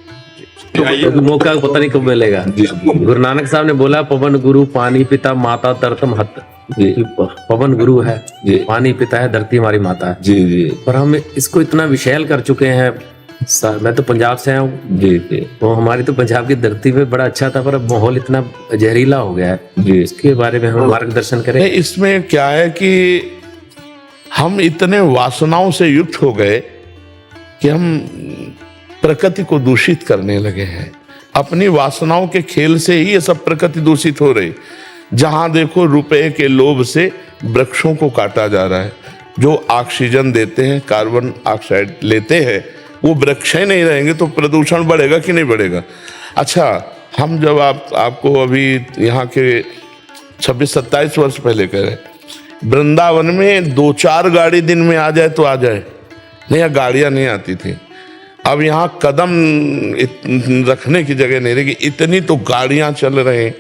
तो मौका पता नहीं कब मिलेगा। गुरु नानक साहब ने बोला, पवन गुरु पानी पिता माता तरतम हत। पवन गुरु है, पानी पिता है, धरती हमारी माता है।
जी जी।
पर हम इसको इतना विशैल कर चुके हैं। मैं तो पंजाब से आया हूँ
जी जी।
तो हमारी तो पंजाब की धरती पे बड़ा अच्छा था, पर अब माहौल इतना जहरीला हो गया है
जी।
इसके बारे में हम मार्गदर्शन करें।
इसमें क्या है कि हम इतने वासनाओं से युक्त हो गए कि हम प्रकृति को दूषित करने लगे हैं। अपनी वासनाओं के खेल से ही ये सब प्रकृति दूषित हो रही। जहां देखो रुपए के लोभ से वृक्षों को काटा जा रहा है। जो ऑक्सीजन देते हैं, कार्बन ऑक्साइड लेते हैं, वो वृक्ष ही नहीं रहेंगे तो प्रदूषण बढ़ेगा कि नहीं बढ़ेगा? अच्छा, हम जब आपको अभी यहाँ के 26-27 वर्ष पहले कह रहे, वृंदावन में 2-4 गाड़ी दिन में आ जाए तो आ जाए, नहीं यहाँ गाड़ियाँ नहीं आती थी। अब यहाँ कदम रखने की जगह नहीं रहेगी, इतनी तो गाड़ियाँ चल रहे हैं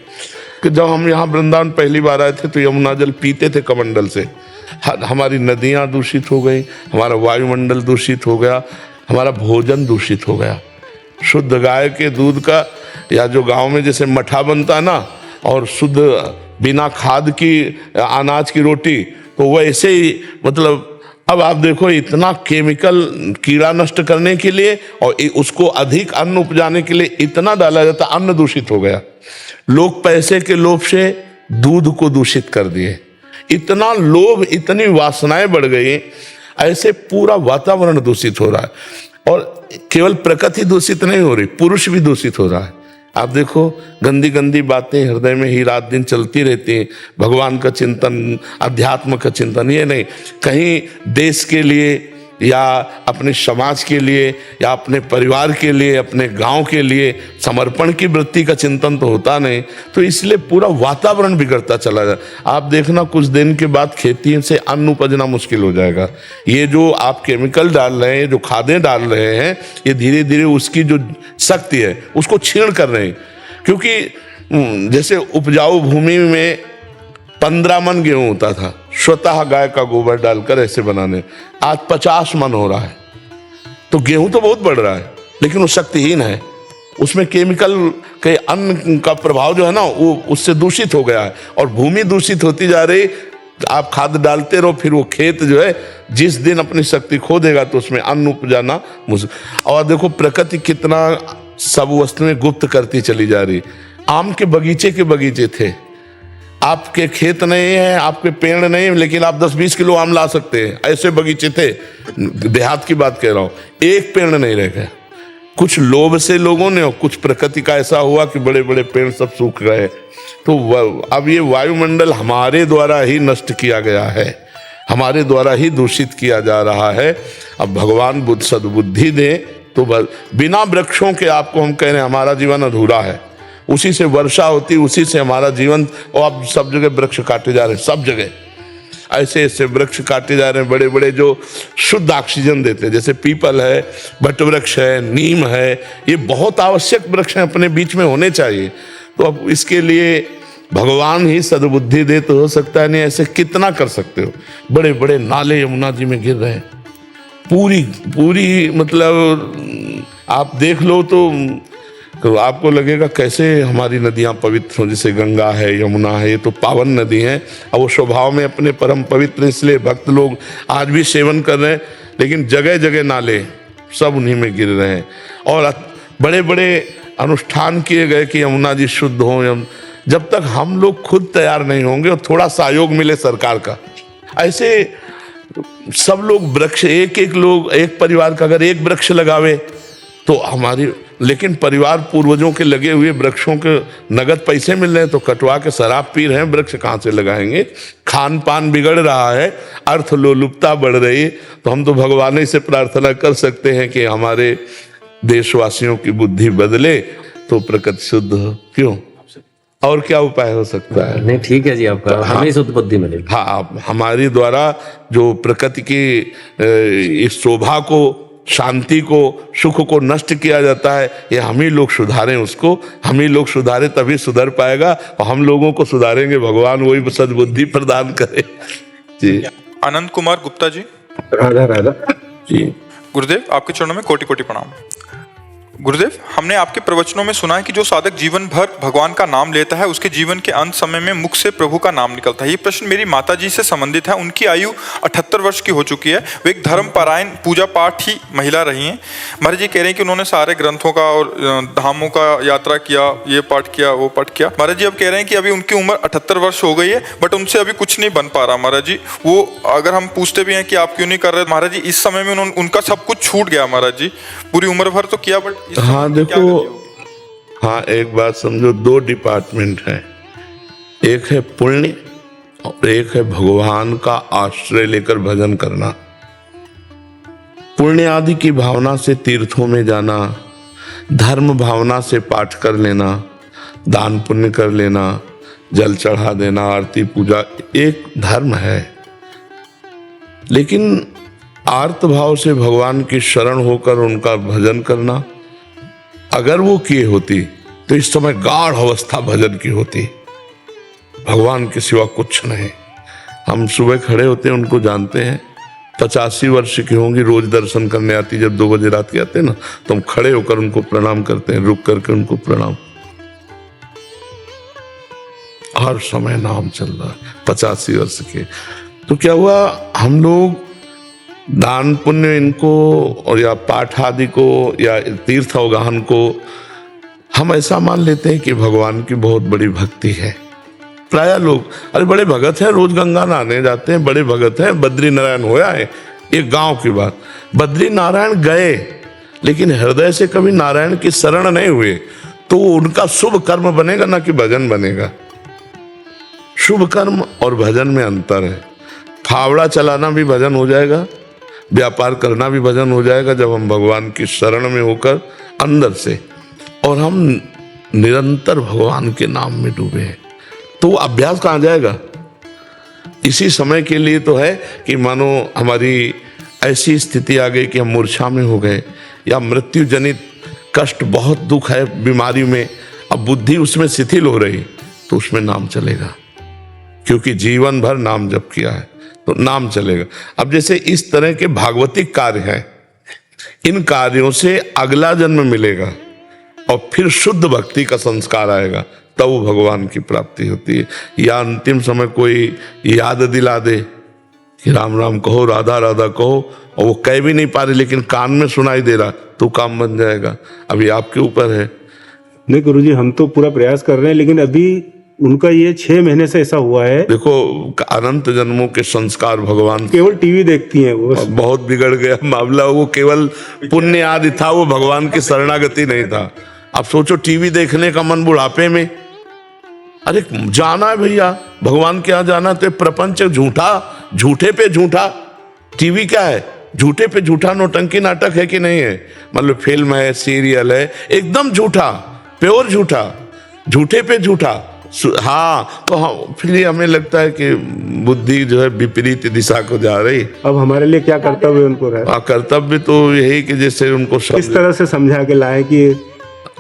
कि जब हम यहाँ वृंदावन पहली बार आए थे तो यमुना जल पीते थे कमंडल से। हमारी नदियाँ दूषित हो गई, हमारा वायुमंडल दूषित हो गया, हमारा भोजन दूषित हो गया। शुद्ध गाय के दूध का, या जो गांव में जैसे मठा बनता ना, और शुद्ध बिना खाद की अनाज की रोटी, तो वैसे ही मतलब अब आप देखो इतना केमिकल कीड़ा नष्ट करने के लिए और उसको अधिक अन्न उपजाने के लिए इतना डाला जाता, अन्न दूषित हो गया। लोग पैसे के लोभ से दूध को दूषित कर दिए, इतना लोभ, इतनी वासनाएं बढ़ गई, ऐसे पूरा वातावरण दूषित हो रहा है। और केवल प्रकृति दूषित नहीं हो रही, पुरुष भी दूषित हो रहा है। आप देखो गंदी गंदी बातें हृदय में ही रात दिन चलती रहती हैं। भगवान का चिंतन, अध्यात्म का चिंतन, ये नहीं, कहीं देश के लिए या अपने समाज के लिए या अपने परिवार के लिए, अपने गांव के लिए समर्पण की वृत्ति का चिंतन तो होता नहीं, तो इसलिए पूरा वातावरण बिगड़ता चला जाए। आप देखना कुछ दिन के बाद खेती से अन्न उपजना मुश्किल हो जाएगा। ये जो आप केमिकल डाल रहे हैं, जो खादें डाल रहे हैं, ये धीरे धीरे उसकी जो शक्ति है उसको छीण कर रहे हैं। क्योंकि जैसे उपजाऊ भूमि में 15 मन गेहूं होता था, स्वतः गाय का गोबर डालकर ऐसे बनाने, आज 50 मन हो रहा है। तो गेहूं तो बहुत बढ़ रहा है, लेकिन वो शक्तिहीन है, उसमें केमिकल के अन्न का प्रभाव जो है ना वो उससे दूषित हो गया है, और भूमि दूषित होती जा रही। आप खाद डालते रहो, फिर वो खेत जो है जिस दिन अपनी शक्ति खो देगा तो उसमें अन्न उपजाना मुश्किल। और देखो प्रकृति कितना सब वस्तुएं गुप्त करती चली जा रही। आम के बगीचे थे, आपके खेत नहीं है, आपके पेड़ नहीं, लेकिन आप 10-20 किलो आम ला सकते हैं, ऐसे बगीचे थे। देहात की बात कह रहा हूं, एक पेड़ नहीं रह गया। कुछ लोभ से लोगों ने, और कुछ प्रकृति का ऐसा हुआ कि बड़े बड़े पेड़ सब सूख गए। तो अब ये वायुमंडल हमारे द्वारा ही नष्ट किया गया है, हमारे द्वारा ही दूषित किया जा रहा है। अब भगवान बुद्ध सद्बुद्धि दे, तो बिना वृक्षों के आपको हम कह रहे हैं हमारा जीवन अधूरा है। उसी से वर्षा होती, उसी से हमारा जीवन, और अब सब जगह वृक्ष काटे जा रहे हैं, सब जगह ऐसे ऐसे वृक्ष काटे जा रहे हैं, बड़े बड़े जो शुद्ध ऑक्सीजन देते हैं, जैसे पीपल है, बट वृक्ष है, नीम है, ये बहुत आवश्यक वृक्ष हैं, अपने बीच में होने चाहिए। तो अब इसके लिए भगवान ही सद्बुद्धि दे तो हो सकता है, नहीं ऐसे कितना कर सकते हो। बड़े बड़े नाले यमुना जी में गिर रहे हैं, पूरी मतलब आप देख लो तो आपको लगेगा कैसे हमारी नदियां पवित्र हों। जैसे गंगा है, यमुना है, ये तो पावन नदी हैं, और वो स्वभाव में अपने परम पवित्र, इसलिए भक्त लोग आज भी सेवन कर रहे हैं। लेकिन जगह जगह नाले सब उन्हीं में गिर रहे हैं, और बड़े बड़े अनुष्ठान किए गए कि यमुना जी शुद्ध हों। जब तक हम लोग खुद तैयार नहीं होंगे और थोड़ा सहयोग मिले सरकार का, ऐसे सब लोग वृक्ष, एक परिवार का अगर एक वृक्ष लगावे तो हमारी, लेकिन परिवार पूर्वजों के लगे हुए वृक्षों के नगद पैसे मिल रहे हैं, तो कटवा के शराब पी रहे हैं, वृक्ष कहाँ से लगाएंगे। खान पान बिगड़ रहा है, अर्थ लोलुपता बढ़ रही है। तो हम तो भगवान ही से प्रार्थना कर सकते हैं कि हमारे देशवासियों की बुद्धि बदले तो प्रकृति शुद्ध हो। क्यों, और क्या उपाय हो सकता है?
नहीं ठीक है जी, आपका हमें शुद्ध बुद्धि मिलेगी।
हाँ, हमारी द्वारा जो प्रकृति की इस शोभा को, शांति को, सुख को नष्ट किया जाता है, ये हम ही लोग सुधारें उसको। हम ही लोग सुधारे तभी सुधर पाएगा, और हम लोगों को सुधारेंगे भगवान, वही सद्बुद्धि प्रदान करे जी।
आनंद कुमार गुप्ता जी।
राधा राधा
जी।
गुरुदेव, आपके चरणों में कोटि कोटि प्रणाम। गुरुदेव, हमने आपके प्रवचनों में सुना है कि जो साधक जीवन भर भगवान का नाम लेता है उसके जीवन के अंत समय में मुख से प्रभु का नाम निकलता है। ये प्रश्न मेरी माता जी से संबंधित है। उनकी आयु 78 वर्ष की हो चुकी है। वे एक धर्म परायण पूजा पाठ ही महिला रही हैं। महाराज जी कह रहे हैं कि उन्होंने सारे ग्रंथों का और धामों का यात्रा किया, ये पाठ किया, वो पाठ किया। महाराज जी अब कह रहे हैं कि अभी उनकी उम्र 78 वर्ष हो गई है, बट उनसे अभी कुछ नहीं बन पा रहा। महाराज जी वो अगर हम पूछते भी हैं कि आप क्यों नहीं कर रहे, महाराज जी इस समय में उनका सब कुछ छूट गया। महाराज जी पूरी उम्र भर तो किया, बट
हाँ देखो, हाँ एक बात समझो, 2 डिपार्टमेंट है, एक है पुण्य और एक है भगवान का आश्रय लेकर भजन करना। पुण्य आदि की भावना से तीर्थों में जाना, धर्म भावना से पाठ कर लेना, दान पुण्य कर लेना, जल चढ़ा देना, आरती पूजा एक धर्म है। लेकिन आर्त भाव से भगवान की शरण होकर उनका भजन करना, अगर वो किए होती तो इस समय गाढ़ अवस्था भजन की होती। भगवान के सिवा कुछ नहीं। हम सुबह खड़े होते हैं, उनको जानते हैं, 85 वर्ष की होंगी, रोज दर्शन करने आती। जब 2 बजे रात के आते हैं ना, तो हम खड़े होकर उनको प्रणाम करते हैं, रुक करके उनको प्रणाम। हर समय नाम चल रहा है 85 वर्ष के। तो क्या हुआ, हम लोग दान पुण्य इनको और या पाठ आदि को या तीर्थ अवगाहन को हम ऐसा मान लेते हैं कि भगवान की बहुत बड़ी भक्ति है। प्राय लोग अरे बड़े भगत हैं, रोज गंगा नहाने जाते हैं, बड़े भगत हैं, बद्री नारायण होया है। एक गांव की बात, बद्री नारायण गए लेकिन हृदय से कभी नारायण की शरण नहीं हुए, तो उनका शुभ कर्म बनेगा ना कि भजन बनेगा। शुभ कर्म और भजन में अंतर है। फावड़ा चलाना भी भजन हो जाएगा, व्यापार करना भी भजन हो जाएगा जब हम भगवान की शरण में होकर अंदर से, और हम निरंतर भगवान के नाम में डूबे हैं। तो अभ्यास कहाँ जाएगा? इसी समय के लिए तो है कि मानो हमारी ऐसी स्थिति आ गई कि हम मूर्छा में हो गए या मृत्यु जनित कष्ट, बहुत दुख है बीमारी में, अब बुद्धि उसमें शिथिल हो रही, तो उसमें नाम चलेगा, क्योंकि जीवन भर नाम जप किया है तो नाम चलेगा। अब जैसे इस तरह के भागवतिक कार्य हैं, इन कार्यों से अगला जन्म मिलेगा और फिर शुद्ध भक्ति का संस्कार आएगा, तब वो भगवान की प्राप्ति होती है। या अंतिम समय कोई याद दिला दे कि राम राम कहो, राधा राधा कहो, और वो कह भी नहीं पा रहे लेकिन कान में सुनाई दे रहा, तो काम बन जाएगा। अभी आपके ऊपर है।
नहीं गुरुजी, हम तो पूरा प्रयास कर रहे हैं, लेकिन अभी उनका ये 6 महीने से ऐसा हुआ है।
देखो, अनंत जन्मों के संस्कार भगवान
केवल टीवी देखती हैं वो।
बहुत बिगड़ गया मामला। वो केवल पुण्य आदि था, वो भगवान की शरणागति नहीं था। अब सोचो, टीवी देखने का मन बुढ़ापे में, अरे जाना है भैया भगवान के यहाँ जाना, तो प्रपंच झूठा, झूठे पे झूठा। टीवी क्या है? झूठे पे झूठा नौटंकी नाटक है कि नहीं है? मतलब फिल्म है, सीरियल है, एकदम झूठा, प्योर झूठा, झूठे पे झूठा। हाँ, तो हाँ, फिर हमें लगता है कि बुद्धि जो है विपरीत दिशा को जा रही।
अब हमारे लिए क्या कर्तव्य उनको है?
कर्तव्य तो यही कि जैसे उनको
किस तरह से समझा के लाए कि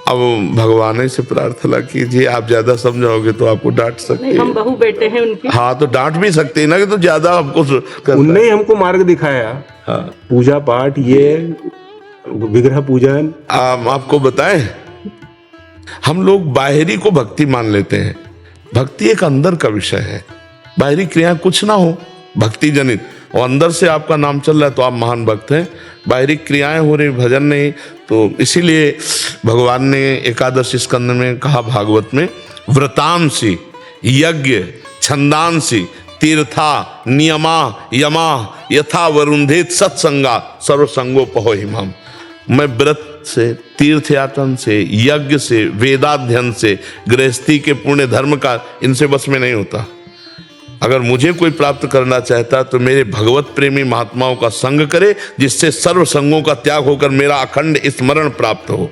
अब भगवान से प्रार्थना कीजिए। आप ज्यादा समझाओगे तो आपको डांट सकते हैं।
हम बहू बेटे हैं उनके।
हाँ, तो डांट भी सकते हैं ना कि तो ज्यादा हमको
उनने ही हमको मार्ग दिखाया।
हाँ।
पूजा पाठ, ये विग्रह पूजन।
आपको बताएं, हम लोग बाहरी को भक्ति मान लेते हैं। भक्ति एक अंदर का विषय है, बाहरी क्रिया कुछ ना हो भक्ति जनित, और अंदर से आपका नाम चल रहा है तो आप महान भक्त हैं। बाहरी क्रियाएं हो रही, भजन नहीं। तो इसीलिए भगवान ने एकादश स्कंद में कहा, भागवत में, व्रतांसी यज्ञ छंदांसी तीर्था नियमा यमा यथा वरुंधेत सत्संगा सर्वसंगोपहो हिमम। मैं व्रत से, तीर्थ यातन से, यज्ञ से, वेदाध्ययन से, गृहस्थी के पुण्य धर्म का, इनसे बस में नहीं होता। अगर मुझे कोई प्राप्त करना चाहता तो मेरे भगवत प्रेमी महात्माओं का संग करे, जिससे सर्व संगों का त्याग होकर मेरा अखंड स्मरण प्राप्त हो।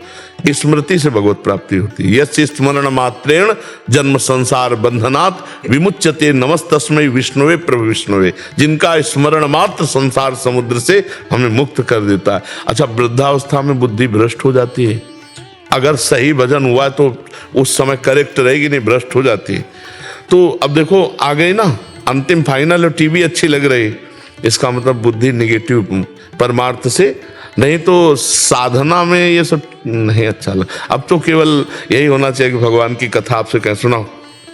स्मृति से भगवत प्राप्ति होती है। यस्य स्मरण मात्रेण जन्म संसार बंधनात् विमुच्यते नमस्तस्मै विष्णुवे प्रभु विष्णुवे। जिनका स्मरण मात्र संसार समुद्र से हमें मुक्त कर देता है। अच्छा, वृद्धावस्था में बुद्धि भ्रष्ट हो जाती है। अगर सही भजन हुआ तो उस समय करेक्ट रहेगी, नहीं भ्रष्ट हो जाती है। तो अब देखो, आ गई ना अंतिम फाइनल, और टीवी अच्छी लग रही, इसका मतलब बुद्धि निगेटिव परमार्थ से, नहीं तो साधना में ये सब नहीं अच्छा लगा। अब तो केवल यही होना चाहिए कि भगवान की कथा आपसे कह सुनाओ,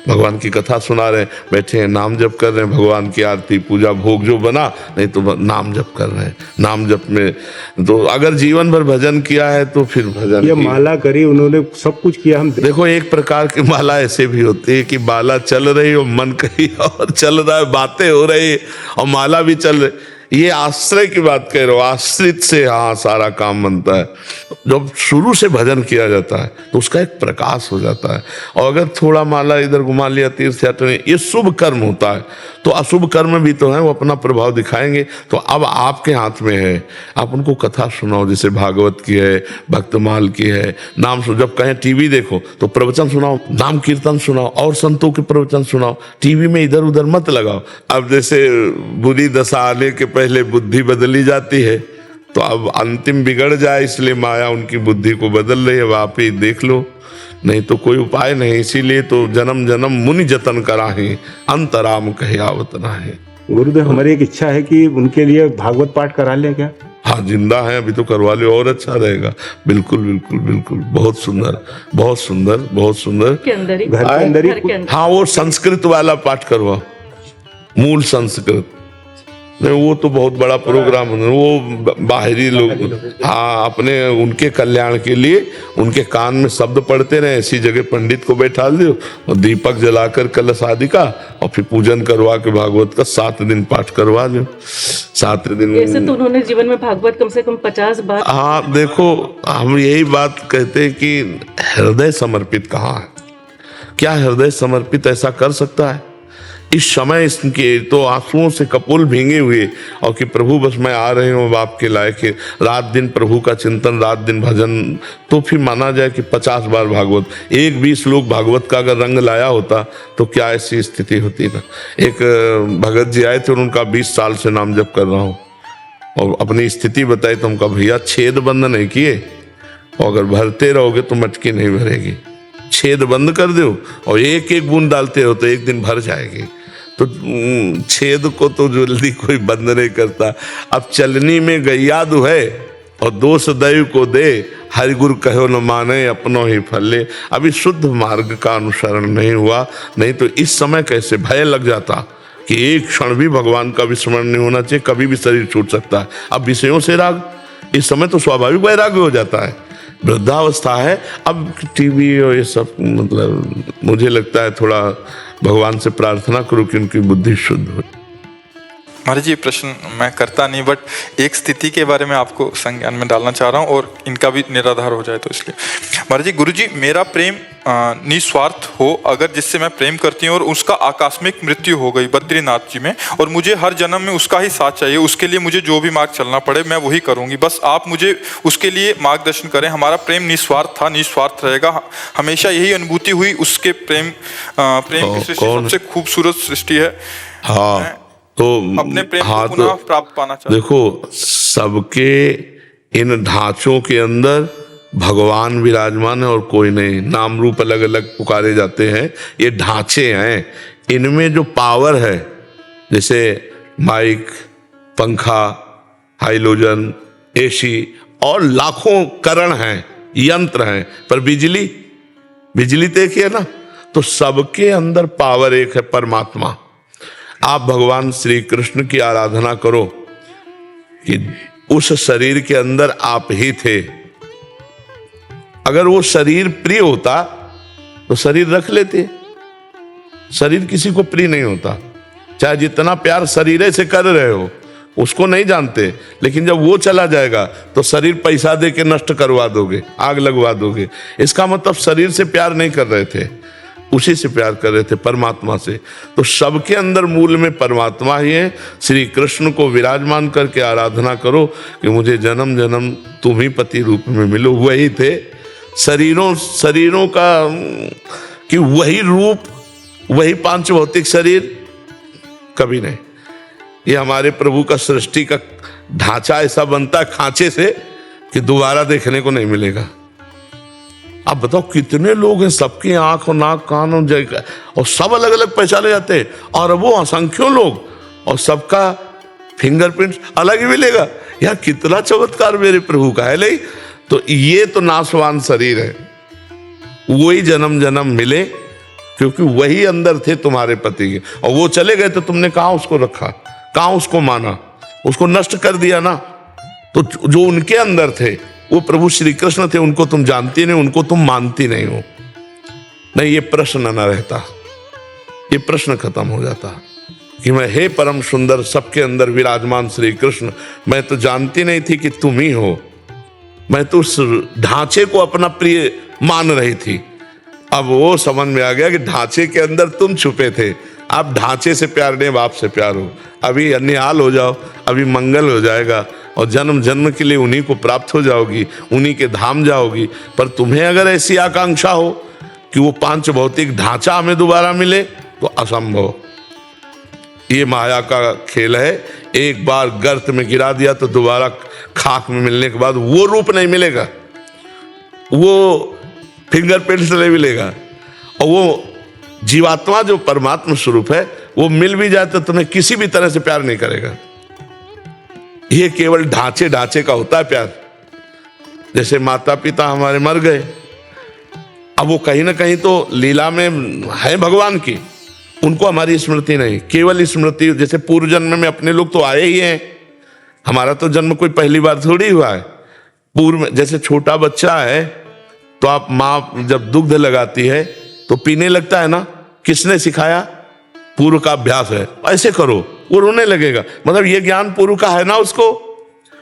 भगवान की कथा सुना रहे, बैठे हैं, नाम जप कर रहे हैं, भगवान की आरती पूजा भोग जो बना, नहीं तो नाम जप कर रहे हैं। नाम जप में तो अगर जीवन भर भजन किया है तो फिर भजन,
ये माला करी उन्होंने, सब कुछ किया। हम
देखो, एक प्रकार की माला ऐसे भी होती है कि माला चल रही और मन कहीं और चल रहा है, बातें हो रही और माला भी चल रही। ये आश्रय की बात कह रहे हो, आश्रित से हाँ सारा काम बनता है। जब शुरू से भजन किया जाता है तो उसका एक प्रकाश हो जाता है। और अगर थोड़ा माला इधर घुमा लिया, तीर्थ यात्रा, ये शुभ कर्म होता है, तो अशुभ कर्म भी तो है, वो अपना प्रभाव दिखाएंगे। तो अब आपके हाथ में है, आप उनको कथा सुनाओ, जैसे भागवत की है, भक्तमाल की है, नाम सुनो। जब कहें टीवी देखो तो प्रवचन सुनाओ, नाम कीर्तन सुनाओ और संतों के प्रवचन सुनाओ। टीवी में इधर उधर मत लगाओ। अब जैसे बुरी दशा आने के पहले बुद्धि बदली जाती है, तो अब अंतिम बिगड़ जाए इसलिए माया उनकी बुद्धि को बदल रही है। अब आप ही देख लो, नहीं तो कोई उपाय नहीं। इसीलिए तो जन्म जन्म मुनि जतन कराहे, अंतराम कहे आवत नाहे।
गुरुदेव, हमारी एक इच्छा है कि उनके लिए भागवत पाठ करा लें क्या?
हाँ जिंदा है अभी तो करवा लो और अच्छा रहेगा। बिल्कुल बिल्कुल बिल्कुल, बहुत सुंदर बहुत सुंदर बहुत सुंदर।
के अंदर ही
घर के अंदर
घर के
ही
अंदर
हाँ वो संस्कृत वाला पाठ करवाओ, मूल संस्कृत। नहीं वो तो बहुत बड़ा प्रोग्राम है, वो बाहरी लोग हाँ अपने उनके कल्याण के लिए उनके कान में शब्द पढ़ते रहे, ऐसी जगह पंडित को बैठा दो और दीपक जलाकर कलश आदि का और फिर पूजन करवा के भागवत का 7 दिन पाठ करवा दो। 7 दिन
ऐसे तो उन्होंने जीवन में भागवत कम से कम 50 बार।
हाँ देखो हम यही बात कहते हैं कि हृदय समर्पित कहाँ है, क्या हृदय समर्पित ऐसा कर सकता है इस समय? इसके तो आंसुओं से कपोल भींगे हुए और कि प्रभु बस मैं आ रही हूँ बाप के लायक है, रात दिन प्रभु का चिंतन, रात दिन भजन, तो फिर माना जाए कि 50 बार भागवत, 1-20 श्लोक भागवत का अगर रंग लाया होता तो क्या ऐसी स्थिति होती ना। एक भगत जी आए थे और उनका 20 साल से नाम जप कर रहा हूँ और अपनी स्थिति बताई तो हमका भैया छेद बंद नहीं किए और अगर भरते रहोगे तो मटकी नहीं भरेगी, छेद बंद कर दो और एक एक बूंद डालते हो तो एक दिन भर जाएगी। तो छेद को तो जल्दी कोई बंद नहीं करता। अब चलनी में गैया दुहे और दोष दैव को दे, हरि गुरु कहो न माने अपनों ही फले। अभी शुद्ध मार्ग का अनुसरण नहीं हुआ, नहीं तो इस समय कैसे भय लग जाता कि एक क्षण भी भगवान का विस्मरण नहीं होना चाहिए, कभी भी शरीर छूट सकता है। अब विषयों से राग, इस समय तो स्वाभाविक वैराग्य हो जाता है, वृद्धावस्था है। अब टीवी और ये सब मतलब मुझे लगता है थोड़ा भगवान से प्रार्थना करो कि उनकी बुद्धि शुद्ध हो।
महाराज जी ये प्रश्न मैं करता नहीं, बट एक स्थिति के बारे में आपको संज्ञान में डालना चाह रहा हूँ और इनका भी निराधार हो जाए तो इसलिए। महाराज जी, गुरु जी मेरा प्रेम निस्वार्थ हो अगर जिससे मैं प्रेम करती हूँ और उसका आकस्मिक मृत्यु हो गई बद्रीनाथ जी में और मुझे हर जन्म में उसका ही साथ चाहिए, उसके लिए मुझे जो भी मार्ग चलना पड़े मैं वही करूँगी, बस आप मुझे उसके लिए मार्गदर्शन करें। हमारा प्रेम निस्वार्थ था, निस्वार्थ रहेगा, हमेशा यही अनुभूति हुई। उसके प्रेम की सृष्टि सबसे खूबसूरत सृष्टि है।
हाँ तो
अपने प्रेम
हाँ
को पुनः
तो
प्राप्त पाना चाहते।
देखो सबके इन ढांचों के अंदर भगवान विराजमान है और कोई नहीं, नाम रूप अलग अलग पुकारे जाते हैं, ये ढांचे हैं। इनमें जो पावर है जैसे माइक, पंखा, हाइलोजन, एसी और लाखों करण हैं, यंत्र हैं, पर बिजली तो एक ही है ना। तो सबके अंदर पावर एक है, परमात्मा। आप भगवान श्री कृष्ण की आराधना करो कि उस शरीर के अंदर आप ही थे। अगर वो शरीर प्रिय होता तो शरीर रख लेते, शरीर किसी को प्रिय नहीं होता, चाहे जितना प्यार शरीर से कर रहे हो उसको नहीं जानते, लेकिन जब वो चला जाएगा तो शरीर पैसा दे के नष्ट करवा दोगे, आग लगवा दोगे। इसका मतलब शरीर से प्यार नहीं कर रहे थे, उसी से प्यार कर रहे थे, परमात्मा से। तो सबके अंदर मूल में परमात्मा ही है। श्री कृष्ण को विराजमान करके आराधना करो कि मुझे जन्म जन्म तुम ही पति रूप में मिलो। वही थे शरीरों का कि वही रूप, वही पांच भौतिक शरीर कभी नहीं। ये हमारे प्रभु का सृष्टि का ढांचा ऐसा बनता है खांचे से कि दोबारा देखने को नहीं मिलेगा। अब बताओ कितने लोग हैं, सबकी आंख और नाक कान और सब अलग अलग पहचाने जाते हैं, और वो असंख्यों लोग और सबका फिंगरप्रिंट अलग ही मिलेगा। यार कितना चमत्कार मेरे प्रभु का है। नहीं तो ये तो नाशवान शरीर है, वही जन्म जन्म मिले क्योंकि वही अंदर थे तुम्हारे पति के, और वो चले गए तो तुमने कहाँ उसको रखा, कहाँ उसको माना, उसको नष्ट कर दिया ना। तो जो उनके अंदर थे वो प्रभु श्री कृष्ण थे, उनको तुम जानती नहीं, उनको तुम मानती नहीं हो। नहीं ये प्रश्न न रहता, ये प्रश्न खत्म हो जाता कि मैं हे परम सुंदर सबके अंदर विराजमान श्री कृष्ण, मैं तो जानती नहीं थी कि तुम ही हो। मैं तो उस ढांचे को अपना प्रिय मान रही थी, अब वो समझ में आ गया कि ढांचे के अंदर तुम छुपे थे। आप ढांचे से प्यार नहीं, बाप से प्यार हो। अभी अन्याल हो जाओ, अभी मंगल हो जाएगा और जन्म जन्म के लिए उन्हीं को प्राप्त हो जाओगी, उन्हीं के धाम जाओगी। पर तुम्हें अगर ऐसी आकांक्षा हो कि वो पांच भौतिक ढांचा हमें दोबारा मिले तो असंभव। ये माया का खेल है, एक बार गर्त में गिरा दिया तो दोबारा खाक में मिलने के बाद वो रूप नहीं मिलेगा, वो फिंगरप्रिंट नहीं मिलेगा, और वो जीवात्मा जो परमात्मा स्वरूप है वो मिल भी जाए तो तुम्हें किसी भी तरह से प्यार नहीं करेगा। ये केवल ढांचे ढांचे का होता है प्यार। जैसे माता पिता हमारे मर गए, अब वो कहीं ना कहीं तो लीला में है भगवान की, उनको हमारी स्मृति नहीं, केवल स्मृति। जैसे पूर्व जन्म में अपने लोग तो आए ही हैं, हमारा तो जन्म कोई पहली बार थोड़ी हुआ है। पूर्व में जैसे छोटा बच्चा है तो आप माँ जब दुग्ध लगाती है तो पीने लगता है ना, किसने सिखाया? पूर्व का अभ्यास है, ऐसे करो, वो रोने लगेगा, मतलब ये ज्ञान पूर्व का है ना उसको।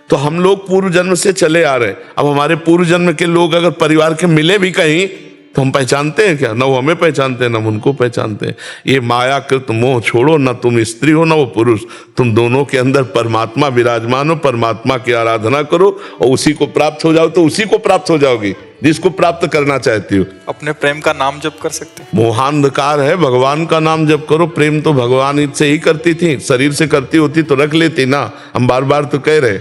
तो हम लोग पूर्व जन्म से चले आ रहे, अब हमारे पूर्व जन्म के लोग अगर परिवार के मिले भी कहीं तो हम पहचानते हैं क्या? न वो हमें पहचानते हैं, न उनको पहचानते हैं। ये मायाकृत मोह छोड़ो, न तुम स्त्री हो न वो पुरुष, तुम दोनों के अंदर परमात्मा विराजमान हो, परमात्मा की आराधना करो और उसी को प्राप्त हो जाओ तो उसी को प्राप्त हो जाओगी जिसको प्राप्त करना चाहती हो।
अपने प्रेम का नाम जप कर सकते हैं।
मोहांधकार है, भगवान का नाम जप करो। प्रेम तो भगवान से ही करती थी, शरीर से करती होती तो रख लेती ना। हम बार बार तो कह रहे,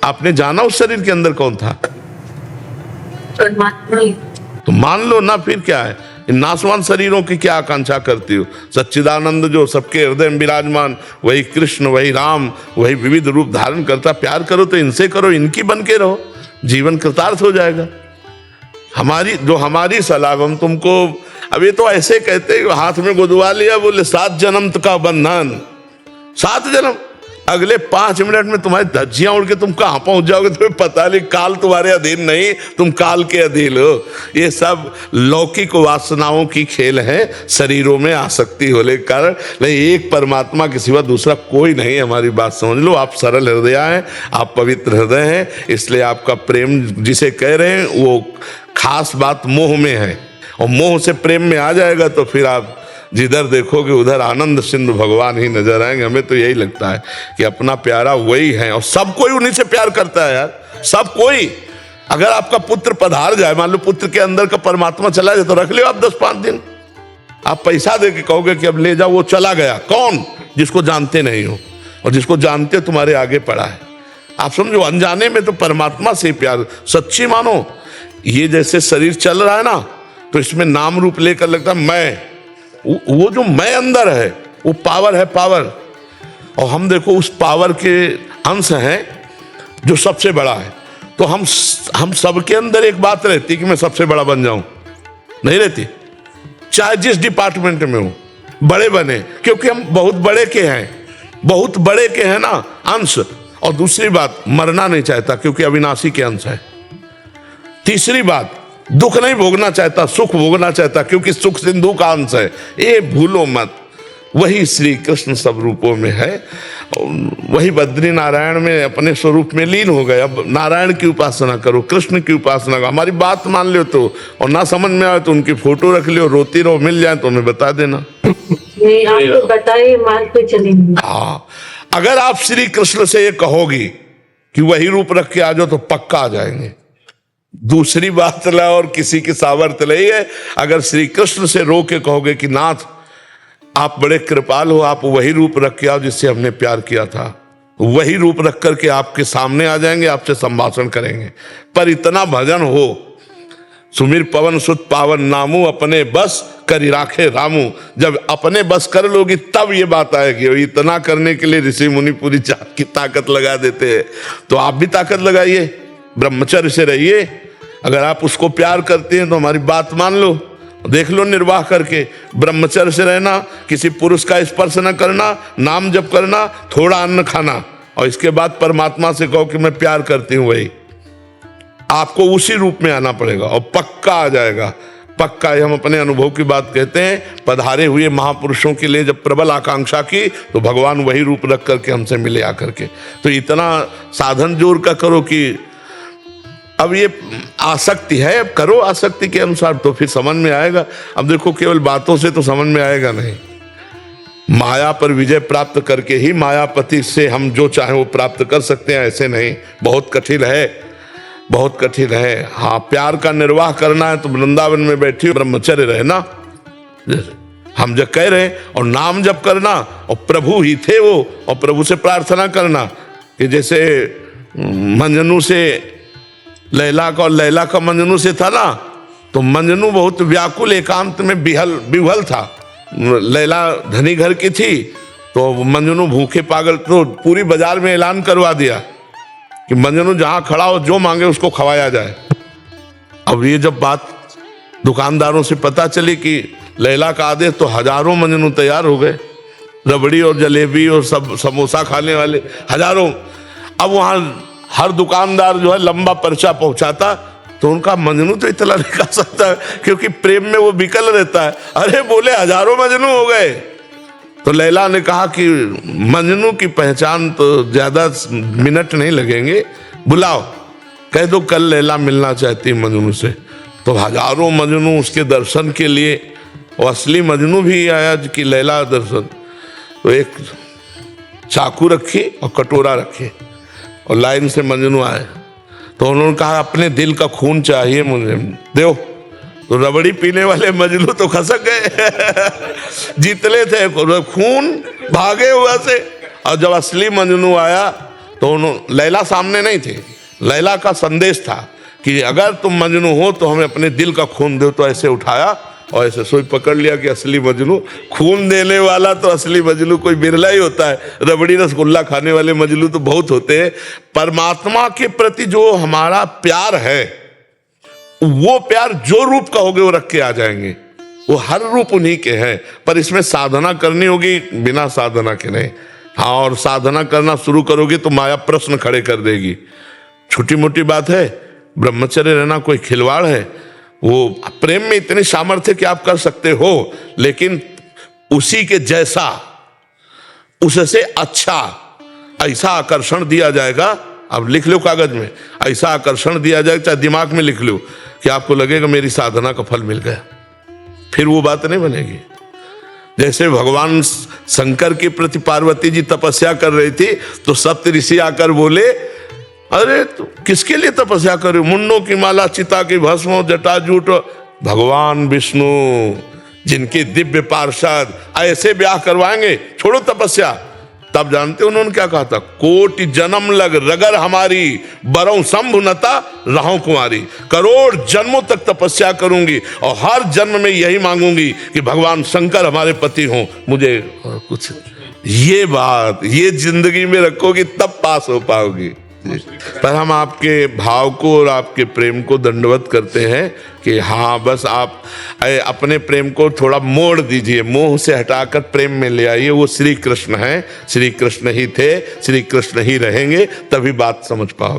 आपने जाना उस शरीर के अंदर कौन था? तो मान लो ना, फिर क्या है? इन नाशवान शरीरों की क्या आकांक्षा करती हो? सच्चिदानंद जो सबके हृदय में विराजमान, वही कृष्ण, वही राम, वही विविध रूप धारण करता। प्यार करो तो इनसे करो, इनकी बन के रहो, जीवन कृतार्थ हो जाएगा। हमारी सलाह हम तुमको, अब ये तो ऐसे कहते हैं, हाथ में गुदवा लिया, बोले 7 जन्म का बंधन, 7 जन्म, अगले 5 मिनट में तुम्हारी धज्जियां उड़ के तुम कहां पहुंच जाओगे तुम्हें पता नहीं। काल तुम्हारे अधीन नहीं, तुम काल के अधीन हो। ये सब लौकिक वासनाओं की खेल है, शरीरों में आसक्ति होने के कारण। नहीं, एक परमात्मा के सिवा दूसरा कोई नहीं। हमारी बात समझ लो, आप सरल हृदय हैं, आप पवित्र हृदय हैं, इसलिए आपका प्रेम जिसे कह रहे हैं वो खास बात मोह में है, और मोह से प्रेम में आ जाएगा तो फिर आप जिधर देखोगे उधर आनंद सिंधु भगवान ही नजर आएंगे। हमें तो यही लगता है कि अपना प्यारा वही है, और सब कोई उन्हीं से प्यार करता है यार, सब कोई। अगर आपका पुत्र पधार जाए, मान लो पुत्र के अंदर का परमात्मा चला जाए, तो रख लियो आप 10-5 दिन। आप पैसा दे के कहोगे कि अब ले जाओ, वो चला गया। कौन? जिसको जानते नहीं हो, और जिसको जानते हो तुम्हारे आगे पड़ा है। आप समझो, अनजाने में तो परमात्मा से प्यार सच्ची मानो। ये जैसे शरीर चल रहा है ना, तो इसमें नाम रूप लेकर लगता है मैं, वो जो मैं अंदर है वो पावर है, पावर। और हम देखो उस पावर के अंश हैं जो सबसे बड़ा है। तो हम सबके अंदर एक बात रहती कि मैं सबसे बड़ा बन जाऊं, नहीं रहती। चाहे जिस डिपार्टमेंट में हो, बड़े बने, क्योंकि हम बहुत बड़े के हैं, बहुत बड़े के हैं ना अंश। और दूसरी बात, मरना नहीं चाहता क्योंकि अविनाशी के अंश है। तीसरी बात, दुख नहीं भोगना चाहता, सुख भोगना चाहता क्योंकि सुख सिंधु का अंश है। ये भूलो मत, वही श्री कृष्ण सब रूपों में है, वही बद्री नारायण में अपने स्वरूप में लीन हो गए। अब नारायण की उपासना करो, कृष्ण की उपासना करो। हमारी बात मान लो तो, और ना समझ में आए तो उनकी फोटो रख लियो, रोती रहो, मिल जाए तो हमें बता देना।
नहीं, आप तो बताइए, मान पे चलेंगे।
हाँ, अगर आप श्री कृष्ण से ये कहोगी कि वही रूप रख के आ जाओ तो पक्का आ जाएंगे। दूसरी बात ला, और किसी की सामर्थ्य नहीं है। अगर श्री कृष्ण से रो के कहोगे कि नाथ आप बड़े कृपाल हो, आप वही रूप रख के आओ जिससे हमने प्यार किया था, वही रूप रख करके आपके सामने आ जाएंगे, आपसे संभाषण करेंगे। पर इतना भजन हो, सुमिर पवन सुत पावन नामू, अपने बस करी राखे रामू। जब अपने बस कर लोगी तब ये बात आएगी। और इतना करने के लिए ऋषि मुनि पूरी जात की ताकत लगा देते हैं। तो आप भी ताकत लगाइए, ब्रह्मचर्य से रहिए। अगर आप उसको प्यार करते हैं तो हमारी बात मान लो, देख लो निर्वाह करके। ब्रह्मचर्य से रहना, किसी पुरुष का स्पर्श न करना, नाम जप करना, थोड़ा अन्न खाना, और इसके बाद परमात्मा से कहो कि मैं प्यार करती हूं। वही आपको उसी रूप में आना पड़ेगा और पक्का आ जाएगा, पक्का। हम अपने अनुभव की बात कहते हैं। पधारे हुए महापुरुषों के लिए जब प्रबल आकांक्षा की तो भगवान वही रूप रख करके हमसे मिले आकर के। तो इतना साधन जोर का करो कि अब ये आसक्ति है, अब करो आसक्ति के अनुसार, तो फिर समझ में आएगा। अब देखो, केवल बातों से तो समझ में आएगा नहीं, माया पर विजय प्राप्त करके ही मायापति से हम जो चाहे वो प्राप्त कर सकते हैं। ऐसे नहीं, बहुत कठिन है, बहुत कठिन है। हाँ, प्यार का निर्वाह करना है तो वृंदावन में बैठी ब्रह्मचर्य रहना, जैसे हम जब कह रहे हैं, और नाम जप करना, और प्रभु ही थे वो, और प्रभु से प्रार्थना करना कि जैसे मंजनू से लैला का, और लैला का मंजनू से था ना, तो मंजनू बहुत व्याकुल एकांत में विह्वल था। लैला धनी घर की थी, तो मंजनू भूखे पागल, तो पूरी बाजार में ऐलान करवा दिया कि मंजनू जहां खड़ा हो जो मांगे उसको खवाया जाए। अब ये जब बात दुकानदारों से पता चली कि लैला का आदेश, तो हजारों मंजनू तैयार हो गए, रबड़ी और जलेबी और सब समोसा खाने वाले हजारों। अब वहां हर दुकानदार जो है लंबा पर्चा पहुंचाता, तो उनका मंजनू तो इतना नहीं खा सकता क्योंकि प्रेम में वो विकल रहता है। अरे बोले हजारों मंजनू हो गए। तो लैला ने कहा कि मंजनू की पहचान तो ज्यादा मिनट नहीं लगेंगे, बुलाओ, कह दो कल लैला मिलना चाहती है मंजनू से। तो हजारों मंजनू उसके दर्शन के लिए, और असली मंजनू भी आया कि लैला दर्शन। तो एक चाकू रखी और कटोरा रखे और लाइन से मंजनू आए। तो उन्होंने कहा अपने दिल का खून चाहिए मुझे, दो। तो रबड़ी पीने वाले मजनू तो खसक गए जीतले थे खून, भागे हुआ से। और जब असली मजनू आया तो उन्होंने, लैला सामने नहीं थी, लैला का संदेश था कि अगर तुम मजनू हो तो हमें अपने दिल का खून दो। तो ऐसे उठाया और ऐसे सोई पकड़ लिया कि असली मजनू। खून देने वाला तो असली मजनू कोई बिरला ही होता है, रबड़ी रसगुल्ला खाने वाले मजनू तो बहुत होते हैं। परमात्मा के प्रति जो हमारा प्यार है, वो प्यार जो रूप का होगे वो रख के आ जाएंगे, वो हर रूप उन्हीं के हैं। पर इसमें साधना करनी होगी, बिना साधना के नहीं। हाँ, और साधना करना शुरू करोगे तो माया प्रश्न खड़े कर देगी। छोटी मोटी बात है, ब्रह्मचर्य रहना कोई खिलवाड़ है? वो प्रेम में इतनी सामर्थ्य कि आप कर सकते हो, लेकिन उसी के जैसा, उससे अच्छा ऐसा आकर्षण दिया जाएगा। अब लिख लो कागज में, ऐसा आकर्षण दिया जाएगा, चाहे दिमाग में लिख लो, कि आपको लगेगा मेरी साधना का फल मिल गया। फिर वो बात नहीं बनेगी। जैसे भगवान शंकर के प्रति पार्वती जी तपस्या कर रही थी, तो सप्त ऋषि आकर बोले, अरे तो किसके लिए तपस्या कर रहे हो? मुंडों की माला, चिता की भस्म, जटाजूट। भगवान विष्णु जिनके दिव्य पार्षद ऐसे ब्याह करवाएंगे, छोड़ो तपस्या। तब जानते उन्होंने क्या कहा था? कोटि जन्म लग रगर हमारी, बरौ शंभुनता रहूं कुमारी। करोड़ जन्मों तक तपस्या करूंगी और हर जन्म में यही मांगूंगी कि भगवान शंकर हमारे पति हों, मुझे और कुछ। ये बात ये जिंदगी में रखोगी तब पास हो पाओगी। पर हम आपके भाव को और आपके प्रेम को दंडवत करते हैं कि हाँ, बस आप अपने प्रेम को थोड़ा मोड़ दीजिए, मोह से हटाकर प्रेम में ले आइए। वो श्री कृष्ण हैं, श्री कृष्ण ही थे, श्री कृष्ण ही रहेंगे, तभी बात समझ पाओगे।